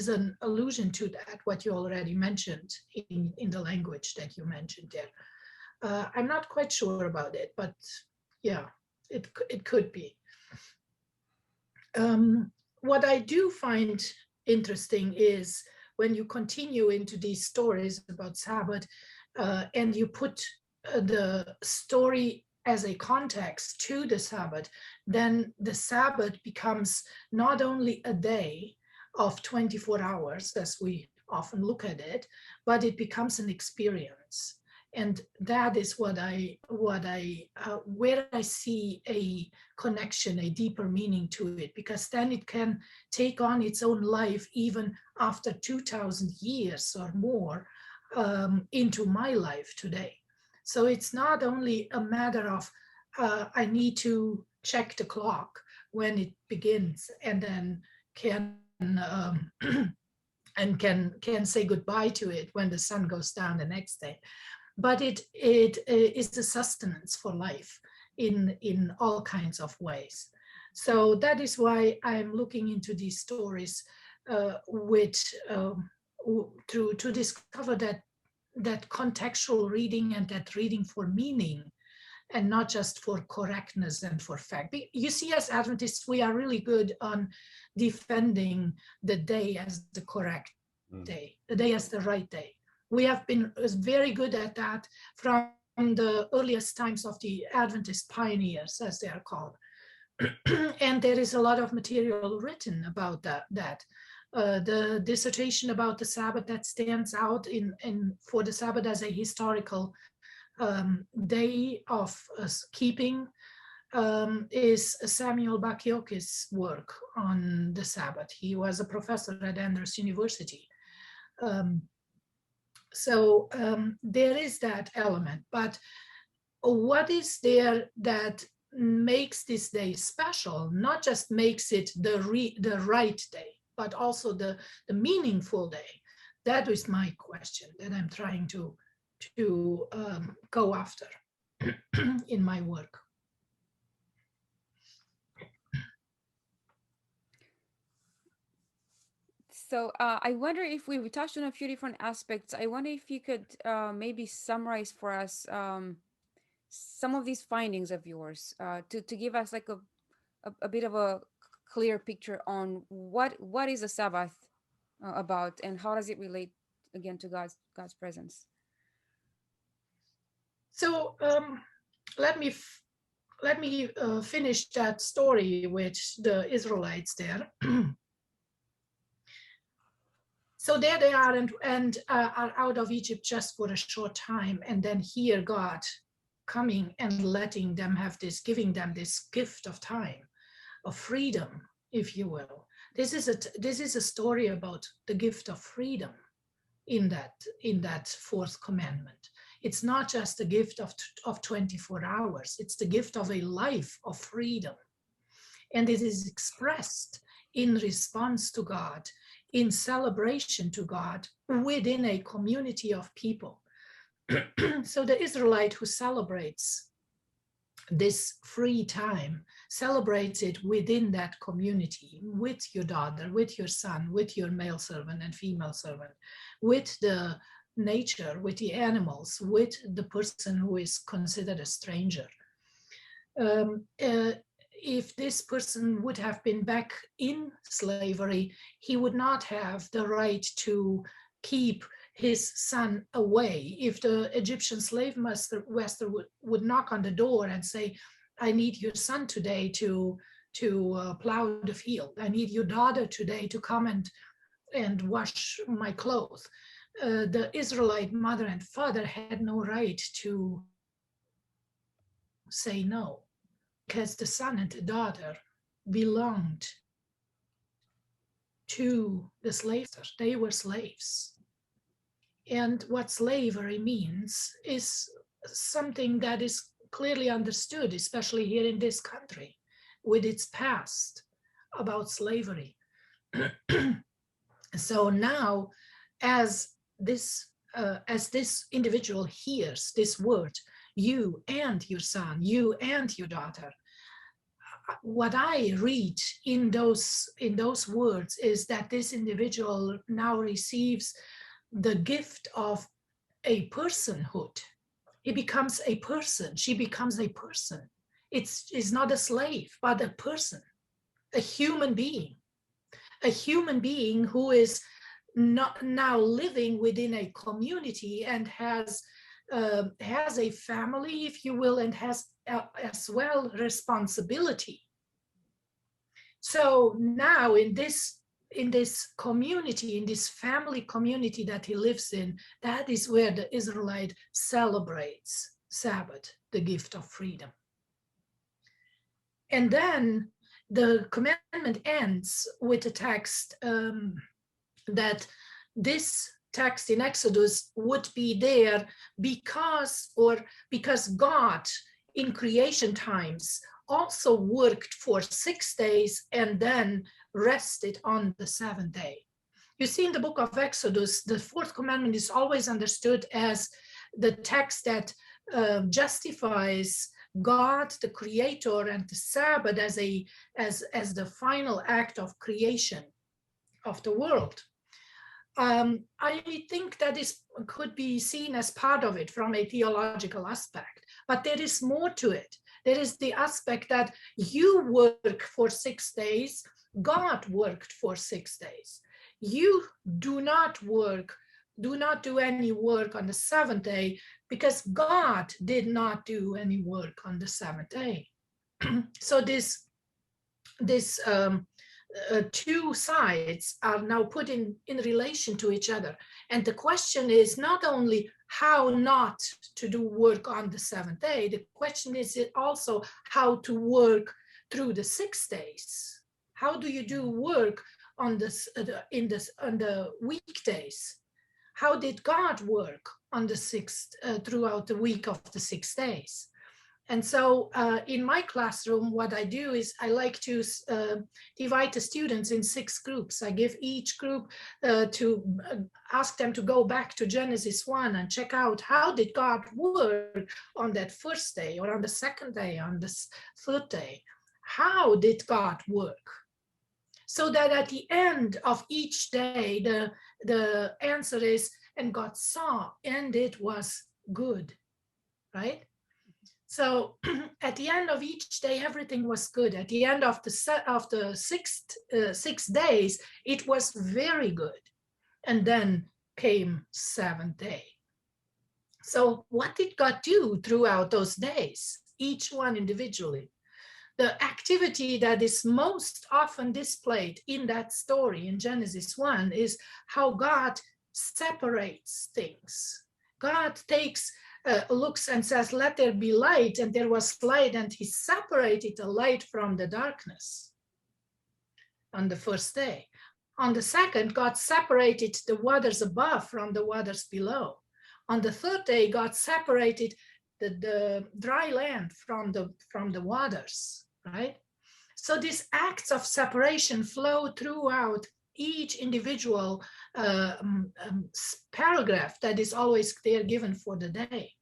an allusion to that, what you already mentioned in the language that you mentioned there. I'm not quite sure about it, but yeah, it could be. What I do find interesting is when you continue into these stories about Sabbath, and you put the story as a context to the Sabbath, then the Sabbath becomes not only a day of 24 hours, as we often look at it, but it becomes an experience. And that is where I see a connection, a deeper meaning to it, because then it can take on its own life even after 2,000 years or more into my life today. So it's not only a matter of I need to check the clock when it begins and then can and can say goodbye to it when the sun goes down the next day. But it is the sustenance for life in all kinds of ways. So that is why I'm looking into these stories to discover that contextual reading and that reading for meaning, and not just for correctness and for fact. You see, as Adventists, we are really good on defending the day as the correct day, the day as the right day. We have been very good at that from the earliest times of the Adventist pioneers, as they are called. And there is a lot of material written about that. The dissertation about the Sabbath that stands out for the Sabbath as a historical day of keeping is Samuel Bakioki's work on the Sabbath. He was a professor at Andrews University. So there is that element, but what is there that makes this day special? Not just makes it the right day, but also the meaningful day. That is my question that I'm trying to go after in my work. So I wonder if we touched on a few different aspects. I wonder if you could maybe summarize for us some of these findings of yours to give us like a bit of a clear picture on what is the Sabbath about, and how does it relate again to God's presence. So let me finish that story with the Israelites there. So there they are, and are out of Egypt just for a short time, and then here God coming and letting them have this, giving them this gift of time, of freedom, if you will. This is a story about the gift of freedom in that fourth commandment. It's not just a gift of 24 hours. It's the gift of a life of freedom, and it is expressed in response to God, in celebration to God within a community of people. So the Israelite who celebrates this free time celebrates it within that community, with your daughter, with your son, with your male servant and female servant, with the nature, with the animals, with the person who is considered a stranger. If this person would have been back in slavery, he would not have the right to keep his son away. If the Egyptian slave master would knock on the door and say, I need your son today to plow the field. I need your daughter today to come and wash my clothes. The Israelite mother and father had no right to say no, because the son and the daughter belonged to the slaves. They were slaves. And what slavery means is something that is clearly understood, especially here in this country, with its past about slavery. So now, as this individual hears this word, you and your son, you and your daughter, what I read in those words is that this individual now receives the gift of a personhood. He becomes a person. She becomes a person. It's not a slave, but a person, a human being who is not now living within a community and has a family, if you will, and has as well responsibility. So now in this community, in this family community that he lives in, that is where the Israelite celebrates Sabbath, the gift of freedom. And then the commandment ends with a text that this text in Exodus would be there because God in creation times also worked for 6 days and then rested on the seventh day. You see, in the book of Exodus, the fourth commandment is always understood as the text that justifies God, the creator, and the Sabbath as the final act of creation of the world. I think that could be seen as part of it from a theological aspect, but there is more to it. There is the aspect that you work for 6 days, God worked for 6 days. You do not work, do not do any work on the seventh day, because God did not do any work on the seventh day. So this two sides are now put in relation to each other. And the question is not only how not to do work on the seventh day, the question is also how to work through the 6 days. How do you do work on the weekdays? How did God work on the throughout the week of the 6 days? And so in my classroom, what I do is I like to divide the students in 6 groups. I give each group to ask them to go back to Genesis 1 and check out how did God work on that first day, or on the second day, on the third day. How did God work? So that at the end of each day, the answer is, and God saw, and it was good, right? So at the end of each day, everything was good. At the end of the 6 days, it was very good. And then came 7th day. So what did God do throughout those days, each one individually? The activity that is most often displayed in that story in Genesis 1 is how God separates things. God looks and says, let there be light, and there was light, and he separated the light from the darkness on the first day. On the second, God separated the waters above from the waters below. On the third day, God separated the dry land from the waters, right? So these acts of separation flow throughout each individual paragraph that is always there given for the day.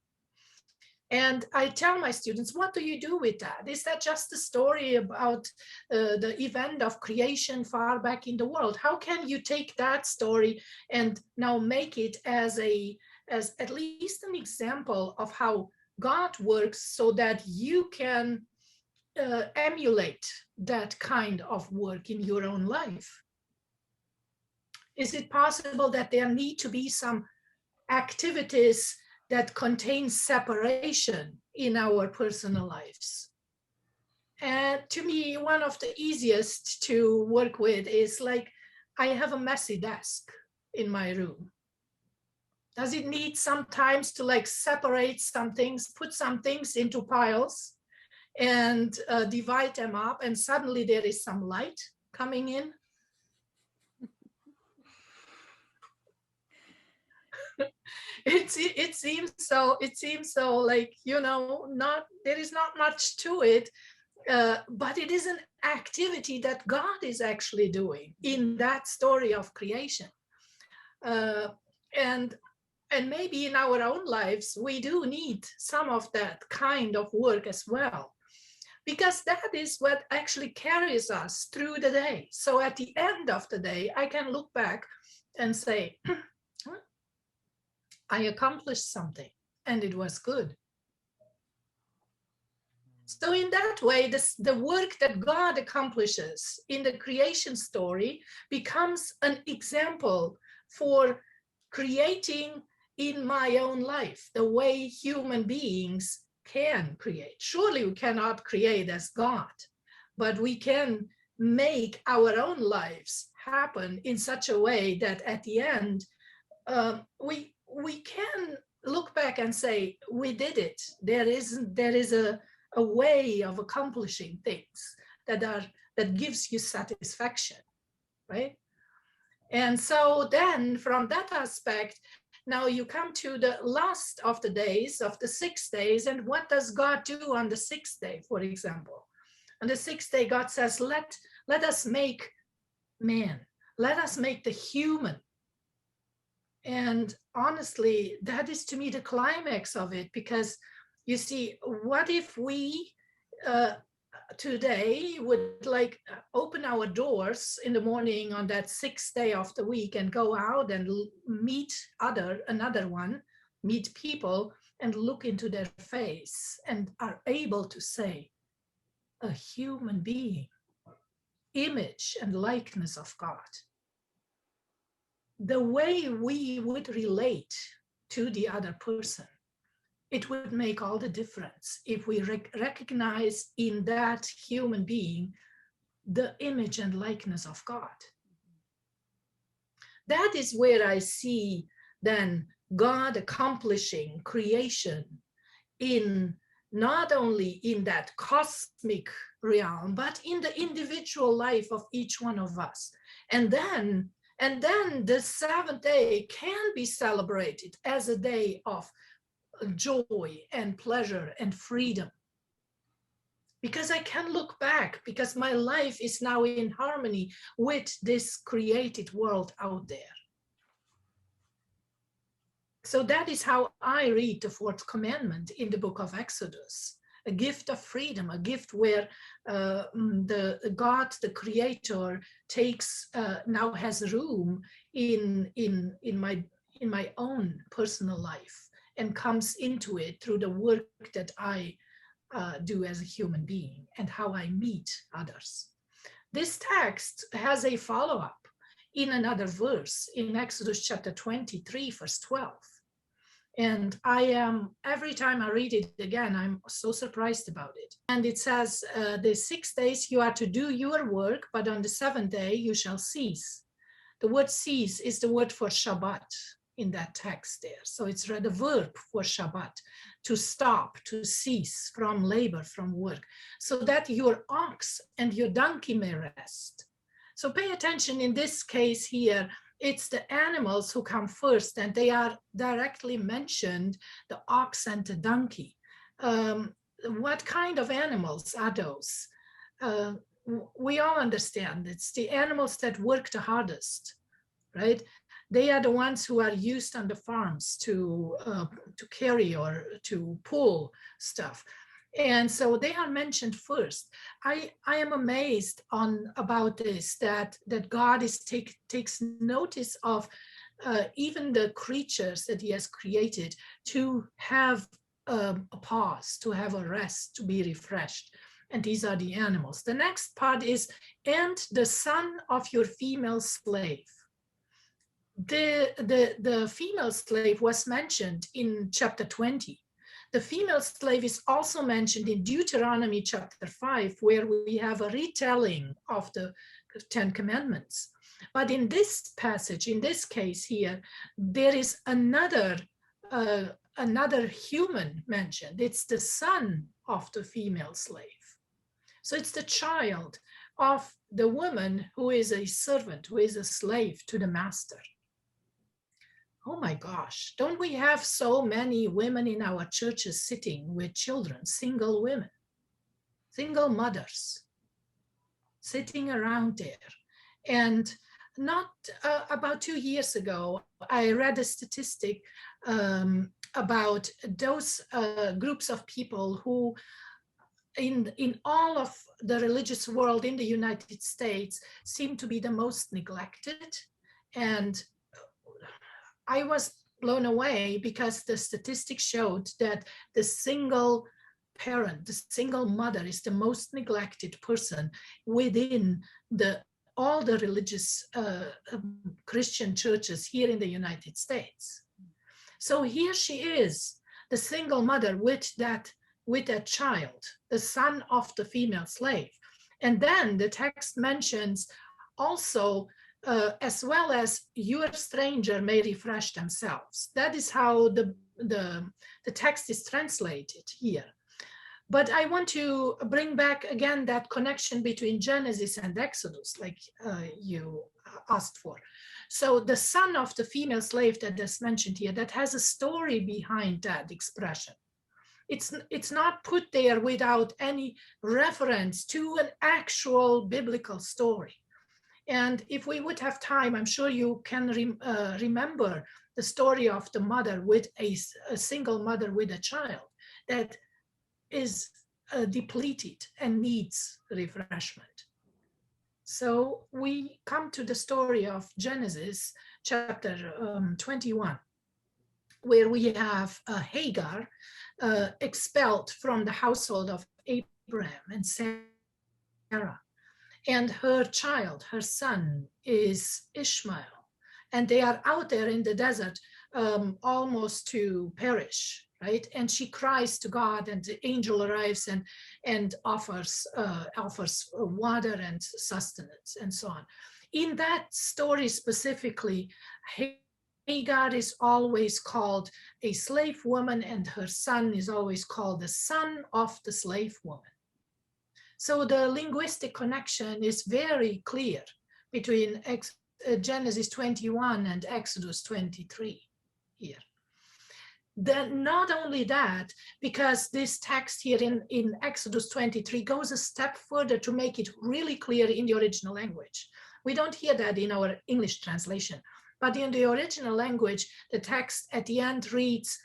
And I tell my students, what do you do with that? Is that just a story about the event of creation far back in the world? How can you take that story and now make it as at least an example of how God works, so that you can emulate that kind of work in your own life? Is it possible that there need to be some activities that contain separation in our personal lives? And to me, one of the easiest to work with is like, I have a messy desk in my room. Does it need sometimes to like separate some things, put some things into piles and divide them up, and suddenly there is some light coming in? It seems so like, there is not much to it, but it is an activity that God is actually doing in that story of creation. And maybe in our own lives, we do need some of that kind of work as well, because that is what actually carries us through the day. So at the end of the day, I can look back and say, I accomplished something and it was good. So in that way, the work that God accomplishes in the creation story becomes an example for creating in my own life the way human beings can create. Surely we cannot create as God, but we can make our own lives happen in such a way that at the end, we can look back and say, we did it. There is a way of accomplishing things that gives you satisfaction, right? And so then from that aspect, now you come to the last of the days, of the 6 days, and what does God do on the 6th day, for example? On the 6th day, God says, let us make man. Let us make the human. And honestly, that is to me the climax of it, because you see, what if we today would like open our doors in the morning on that 6th day of the week and go out and meet meet people and look into their face and are able to say, a human being, image and likeness of God. The way we would relate to the other person, it would make all the difference if we recognize in that human being the image and likeness of God. That is where I see then God accomplishing creation in not only in that cosmic realm, but in the individual life of each one of us. And then the seventh day can be celebrated as a day of joy and pleasure and freedom. Because I can look back, because my life is now in harmony with this created world out there. So that is how I read the fourth commandment in the book of Exodus, a gift of freedom, a gift where the God, the creator, takes now has room in my own personal life and comes into it through the work that I do as a human being and how I meet others. This text has a follow-up in another verse in Exodus chapter 23, verse 12. And every time I read it again, I'm so surprised about it. And it says, the 6 days you are to do your work, but on the 7th day you shall cease. The word cease is the word for Shabbat in that text there. So it's the verb for Shabbat, to stop, to cease from labor, from work, so that your ox and your donkey may rest. So pay attention in this case here, it's the animals who come first, and they are directly mentioned, the ox and the donkey. What kind of animals are those? We all understand it's the animals that work the hardest, right? They are the ones who are used on the farms to carry or to pull stuff. And so they are mentioned first. I am amazed about this, that God takes notice of even the creatures that he has created to have a pause, to have a rest, to be refreshed. And these are the animals. The next part is, and the son of your female slave. The female slave was mentioned in chapter 20. The female slave is also mentioned in Deuteronomy chapter 5, where we have a retelling of the 10 commandments. But in this passage, in this case here, there is another human mentioned. It's the son of the female slave. So it's the child of the woman who is a servant, who is a slave to the master. Oh my gosh, don't we have so many women in our churches sitting with children, single women, single mothers, sitting around there? And not about 2 years ago, I read a statistic about those groups of people who in all of the religious world in the United States seem to be the most neglected. And I was blown away because the statistics showed that the single parent, the single mother, is the most neglected person within all the religious Christian churches here in the United States. So here she is, the single mother with that child, the son of the female slave. And then the text mentions also, as well as your stranger may refresh themselves. That is how the text is translated here. But I want to bring back again that connection between Genesis and Exodus, like you asked for. So the son of the female slave that is mentioned here, that has a story behind that expression. It's not put there without any reference to an actual biblical story. And if we would have time, I'm sure you can remember the story of the mother with a single mother with a child that is depleted and needs refreshment. So we come to the story of Genesis chapter 21, where we have Hagar expelled from the household of Abraham and Sarah. And her child, her son, is Ishmael. And they are out there in the desert almost to perish, right? And she cries to God, and the angel arrives and offers water and sustenance and so on. In that story specifically, Hagar is always called a slave woman, and her son is always called the son of the slave woman. So the linguistic connection is very clear between Genesis 21 and Exodus 23 here. Then not only that, because this text here in Exodus 23 goes a step further to make it really clear in the original language. We don't hear that in our English translation, but in the original language, the text at the end reads,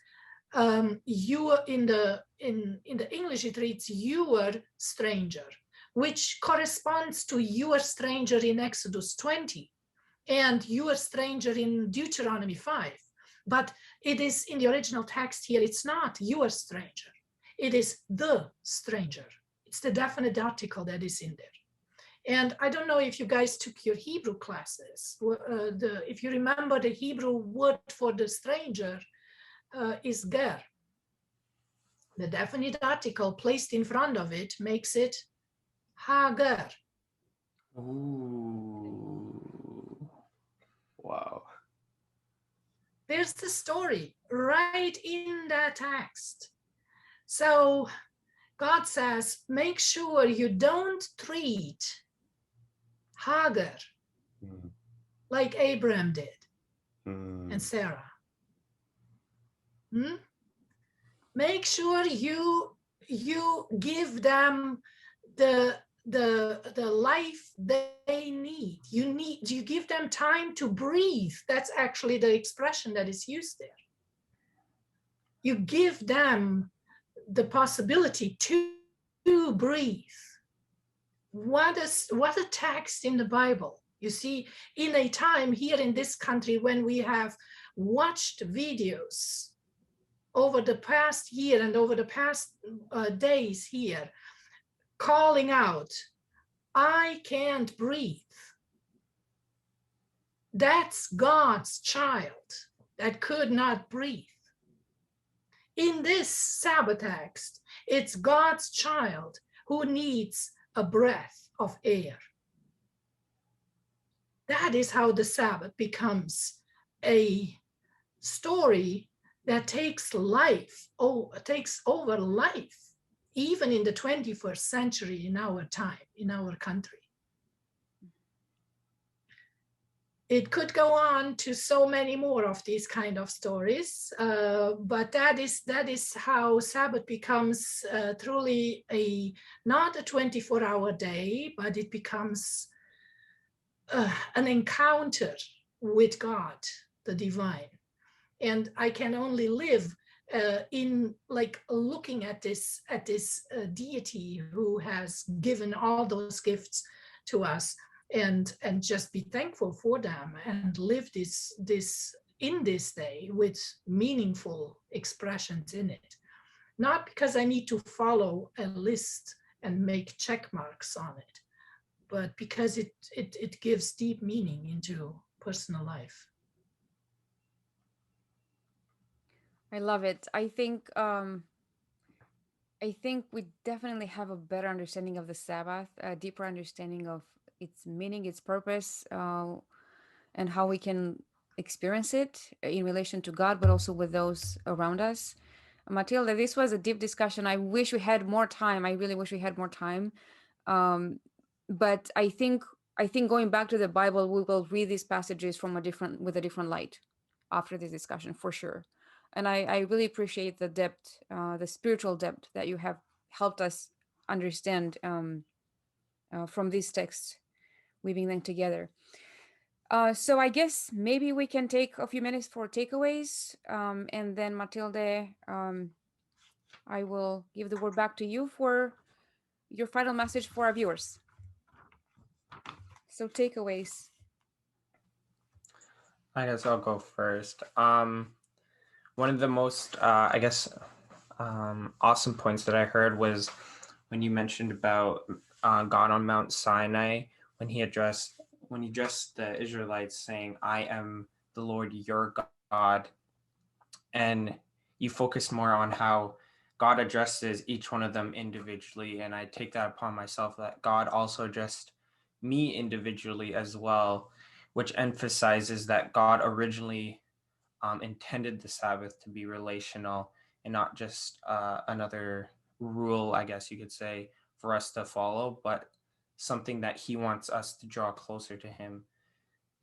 you in the English it reads your stranger, which corresponds to your stranger in Exodus 20 and your stranger in Deuteronomy 5. But it is in the original text here, it's not your stranger, it is the stranger. It's the definite article that is in there. And I don't know if you guys took your Hebrew classes. If you remember, the Hebrew word for the stranger is ger. The definite article placed in front of it makes it Hagar. Ooh. Wow. There's the story right in that text. So God says, make sure you don't treat Hagar like Abraham did and Sarah. Make sure you give them the life they need. You give them time to breathe. That's actually the expression that is used there. You give them the possibility to breathe. What a text in the Bible. You see, in a time here in this country when we have watched videos over the past year and over the past days here, calling out, I can't breathe. That's God's child that could not breathe. In this Sabbath text, it's God's child who needs a breath of air. That is how the Sabbath becomes a story that takes over life, even in the 21st century in our time, in our country. It could go on to so many more of these kind of stories, but that is how Sabbath becomes truly not a 24-hour day, but it becomes an encounter with God, the divine. And I can only live in like looking at this deity who has given all those gifts to us, and just be thankful for them and live this in this day with meaningful expressions in it. Not because I need to follow a list and make check marks on it, but because it gives deep meaning into personal life. I love it. I think we definitely have a better understanding of the Sabbath, a deeper understanding of its meaning, its purpose, and how we can experience it in relation to God, but also with those around us. Mathilde, this was a deep discussion. I wish we had more time. I really wish we had more time. But I think going back to the Bible, we will read these passages with a different light after this discussion, for sure. And I really appreciate the depth, the spiritual depth that you have helped us understand from these texts. weaving them together. So I guess maybe we can take a few minutes for takeaways, and then Mathilde, I will give the word back to you for your final message for our viewers. So takeaways. I guess I'll go first. One of the most, awesome points that I heard was when you mentioned about God on Mount Sinai, when he addressed the Israelites saying, "I am the Lord your God," and you focused more on how God addresses each one of them individually, and I take that upon myself that God also addressed me individually as well, which emphasizes that God originally intended the Sabbath to be relational and not just another rule, I guess you could say, for us to follow, but something that he wants us to draw closer to him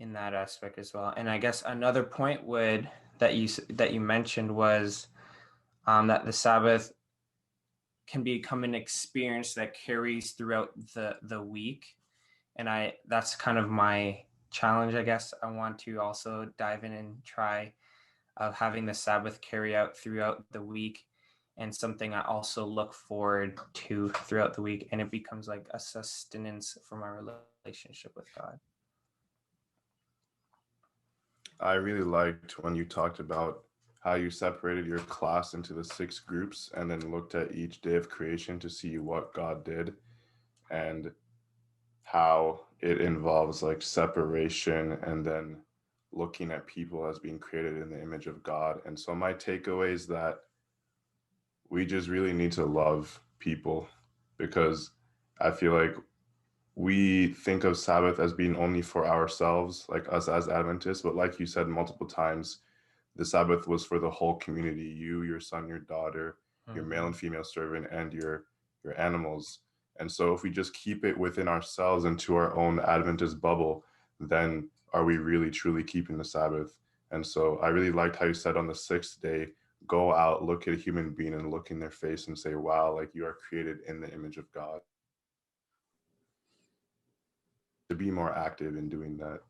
in that aspect as well. And I guess another point that you mentioned was that the Sabbath can become an experience that carries throughout the week. And that's kind of my challenge, I guess. I want to also dive in and try of having the Sabbath carry out throughout the week, and something I also look forward to throughout the week. And it becomes like a sustenance for my relationship with God. I really liked when you talked about how you separated your class into the 6 groups and then looked at each day of creation to see what God did, and how it involves like separation and then looking at people as being created in the image of God. And so my takeaway is that we just really need to love people, because I feel like we think of Sabbath as being only for ourselves, like us as Adventists, but like you said multiple times, the Sabbath was for the whole community, you, your son, your daughter, your male and female servant, and your animals. And so if we just keep it within ourselves and to our own Adventist bubble, then are we really truly keeping the Sabbath? And so I really liked how you said on the 6th day, go out, look at a human being and look in their face and say, wow, like you are created in the image of God. To be more active in doing that.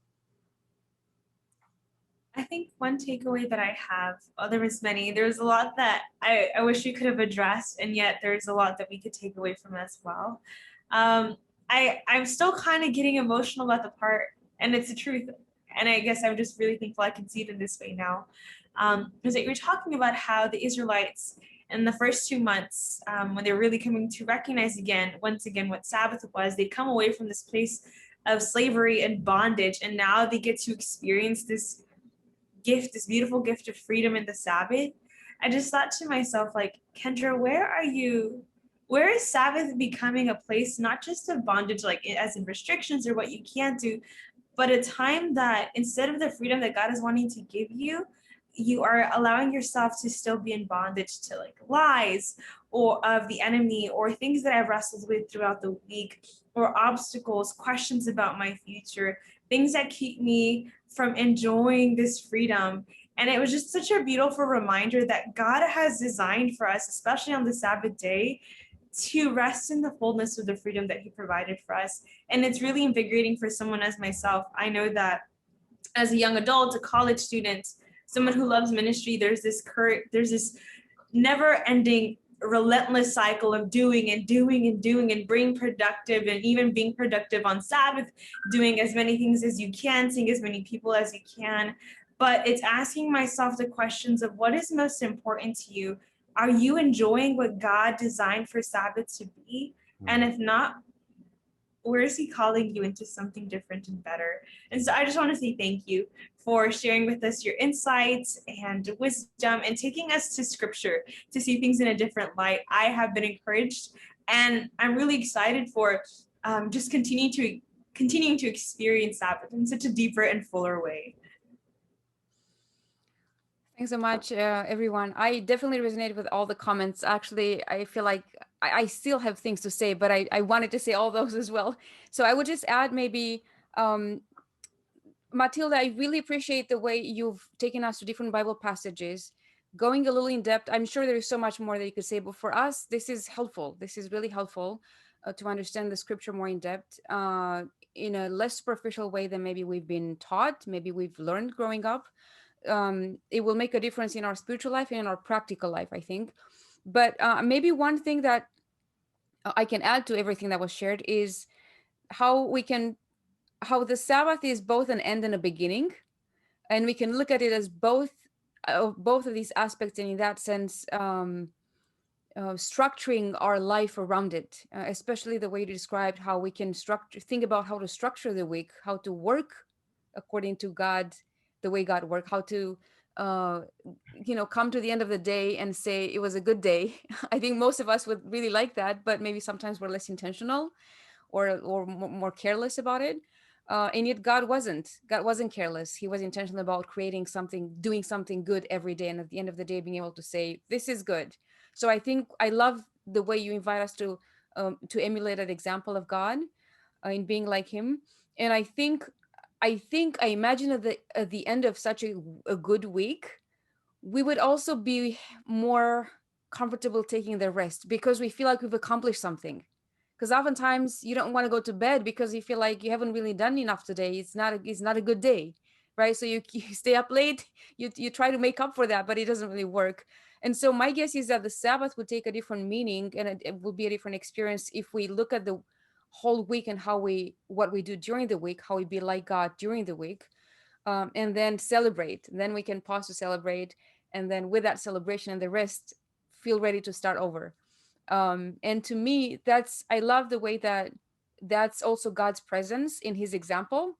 I think one takeaway that I have, there was many, there's a lot that I wish we could have addressed, and yet there's a lot that we could take away from as well. I'm still kind of getting emotional about the part, and it's the truth, and I guess I'm just really thankful I can see it in this way now. Because you're talking about how the Israelites in the first 2 months, when they're really coming to recognize once again what Sabbath was, they come away from this place of slavery and bondage, and now they get to experience this gift, this beautiful gift of freedom in the Sabbath. I just thought to myself, like, Kendra, where are you? Where is Sabbath becoming a place not just of bondage, like as in restrictions or what you can't do, but a time that instead of the freedom that God is wanting to give you, you are allowing yourself to still be in bondage to like lies or of the enemy or things that I've wrestled with throughout the week, or obstacles, questions about my future, things that keep me from enjoying this freedom. And it was just such a beautiful reminder that God has designed for us, especially on the Sabbath day, to rest in the fullness of the freedom that he provided for us. And it's really invigorating for someone as myself. I know that as a young adult, a college student, someone who loves ministry, there's this never-ending relentless cycle of doing and being productive, and even being productive on Sabbath, doing as many things as you can, seeing as many people as you can. But it's asking myself the questions of what is most important to you. Are you enjoying what God designed for Sabbath to be? And if not, where is he calling you into something different and better? And so I just want to say thank you for sharing with us your insights and wisdom and taking us to scripture to see things in a different light. I have been encouraged, and I'm really excited for just continuing to experience Sabbath in such a deeper and fuller way. Thanks so much, everyone. I definitely resonated with all the comments. Actually, I feel like I still have things to say, but I wanted to say all those as well. So I would just add maybe, Mathilde, I really appreciate the way you've taken us to different Bible passages, going a little in depth. I'm sure there is so much more that you could say, but for us, this is helpful. This is really helpful. to understand the scripture more in depth, in a less superficial way than maybe we've been taught, maybe we've learned growing up. It will make a difference in our spiritual life and in our practical life, I think. But maybe one thing that I can add to everything that was shared is how the Sabbath is both an end and a beginning, and we can look at it as both of these aspects, and in that sense, structuring our life around it, especially the way you described how we can think about how to structure the week, how to work according to God, the way God worked, how to come to the end of the day and say it was a good day. I think most of us would really like that, but maybe sometimes we're less intentional or more careless about it. And yet God wasn't careless. He was intentional about creating something, doing something good every day, and at the end of the day being able to say this is good. So I think I love the way you invite us to emulate that example of God in being like him. And I imagine at the end of such a good week, we would also be more comfortable taking the rest because we feel like we've accomplished something. Because oftentimes you don't want to go to bed because you feel like you haven't really done enough today. It's not a good day, right? So you stay up late, you try to make up for that, but it doesn't really work. And so my guess is that the Sabbath would take a different meaning, and it will be a different experience if we look at the whole week and what we do during the week, how we be like God during the week, and then celebrate. Then we can pause to celebrate, and then with that celebration and the rest, feel ready to start over. And to me, I love the way that's also God's presence in his example,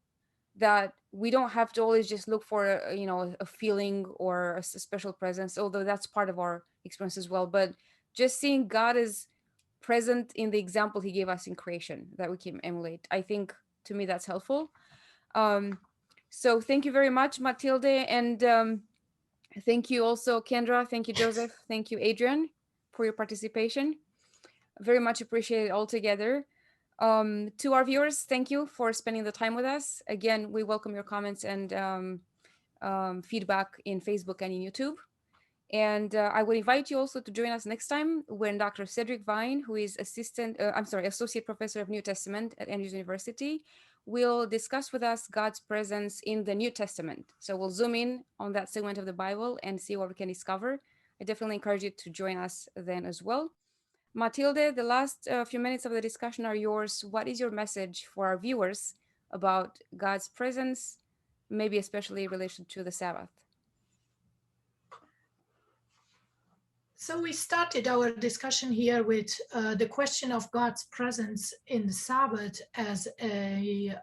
that we don't have to always just look for a feeling or a special presence, although that's part of our experience as well, but just seeing God as present in the example he gave us in creation that we can emulate. I think to me that's helpful. So thank you very much, Mathilde, and thank you also, Kendra. Thank you, Joseph. Thank you, Adrian, for your participation. Very much appreciated all together. To our viewers, thank you for spending the time with us. Again, we welcome your comments and feedback in Facebook and in YouTube. And I would invite you also to join us next time when Dr. Cedric Vine, who is Associate Professor of New Testament at Andrews University, will discuss with us God's presence in the New Testament. So we'll zoom in on that segment of the Bible and see what we can discover. I definitely encourage you to join us then as well. Mathilde, the last few minutes of the discussion are yours. What is your message for our viewers about God's presence, maybe especially in relation to the Sabbath? So we started our discussion here with the question of God's presence in the Sabbath as a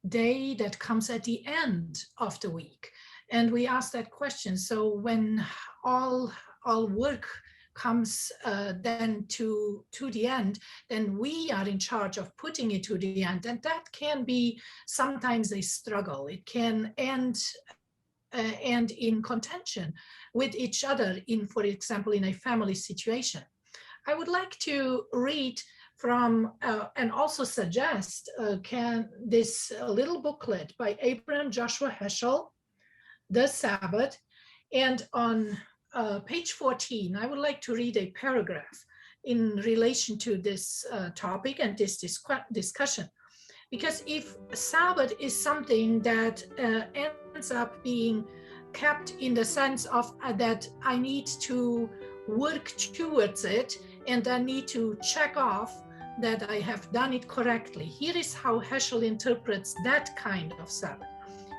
day that comes at the end of the week. And we asked that question. So when all work comes then to the end, then we are in charge of putting it to the end. And that can be sometimes a struggle. It can end in contention with each other, for example, in a family situation. I would like to read from and also suggest this little booklet by Abraham Joshua Heschel, The Sabbath. And on page 14, I would like to read a paragraph in relation to this topic and this discussion. Because if Sabbath is something that ends up being kept in the sense of that I need to work towards it and I need to check off that I have done it correctly, here is how Heschel interprets that kind of Sabbath.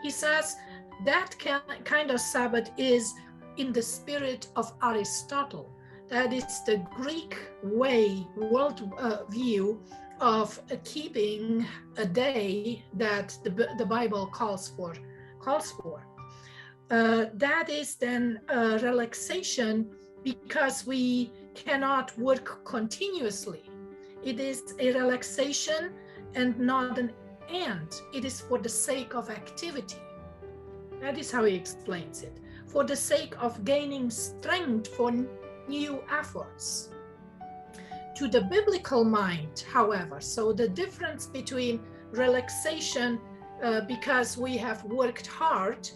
He says that kind of Sabbath is in the spirit of Aristotle. That is the Greek world view of keeping a day that the Bible calls for. That is then a relaxation because we cannot work continuously. It is a relaxation and not an end. It is for the sake of activity. That is how he explains it. For the sake of gaining strength for new efforts. To the biblical mind, however, so the difference between relaxation because we have worked hard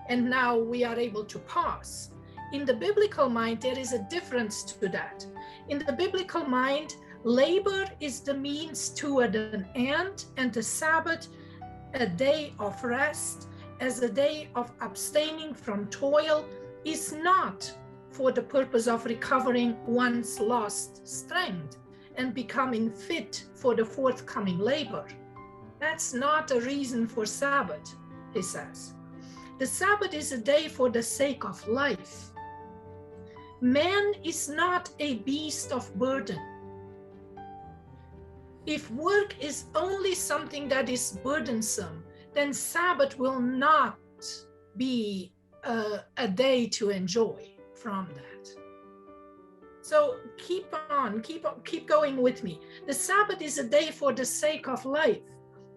and now we are able to pause. In the biblical mind, there is a difference to that. In the biblical mind, Labor is the means toward an end, and the Sabbath, a day of rest, as a day of abstaining from toil, is not for the purpose of recovering one's lost strength and becoming fit for the forthcoming labor. That's not a reason for Sabbath, he says. The Sabbath is a day for the sake of life. Man is not a beast of burden. If work is only something that is burdensome, then Sabbath will not be a day to enjoy from that. So keep going with me. The Sabbath is a day for the sake of life.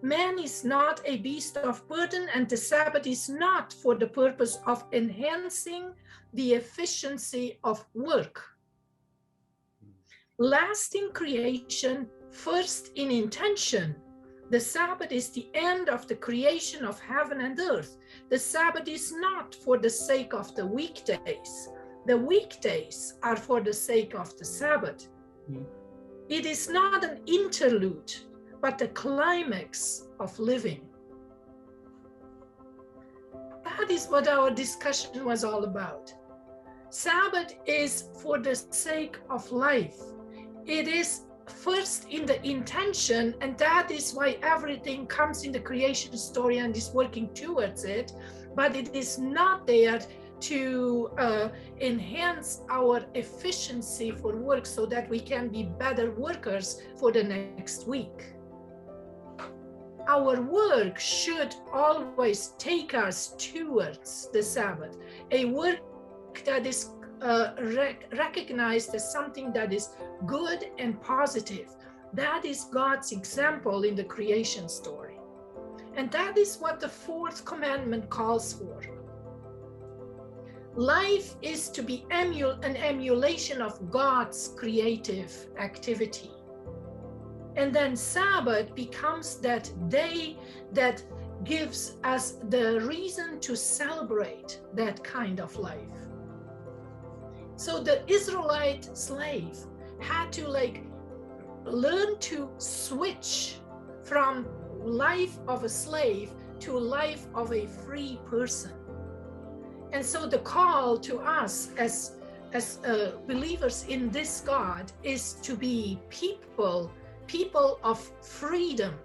Man is not a beast of burden, and the Sabbath is not for the purpose of enhancing the efficiency of work. Lasting creation, first in intention. The Sabbath is the end of the creation of heaven and earth. The Sabbath is not for the sake of the weekdays. The weekdays are for the sake of the Sabbath. It is not an interlude, but the climax of living. That is what our discussion was all about. Sabbath is for the sake of life. It is first in the intention, and that is why everything comes in the creation story and is working towards it, but it is not there to enhance our efficiency for work so that we can be better workers for the next week. Our work should always take us towards the Sabbath, a work that is recognized as something that is good and positive. That is God's example in the creation story. And that is what the fourth commandment calls for. Life is to be an emulation of God's creative activity. And then Sabbath becomes that day that gives us the reason to celebrate that kind of life. So the Israelite slave had to learn to switch from life of a slave to life of a free person. And so the call to us as believers in this God is to be people of freedom.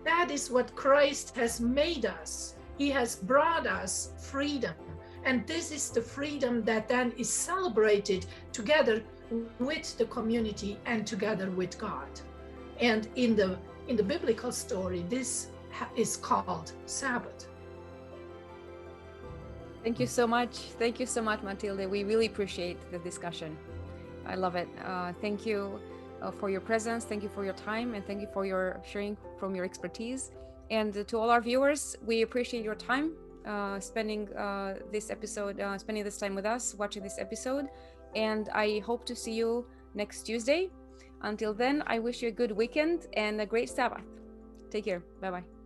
That is what Christ has made us. He has brought us freedom. And this is the freedom that then is celebrated together with the community and together with God. And in the biblical story, this is called Sabbath. Thank you so much. Thank you so much, Mathilde. We really appreciate the discussion. I love it. Thank you for your presence. Thank you for your time, and thank you for your sharing from your expertise. And to all our viewers, we appreciate your time spending this time with us, watching this episode. And I hope to see you next Tuesday. Until then, I wish you a good weekend and a great Sabbath. Take care. Bye-bye.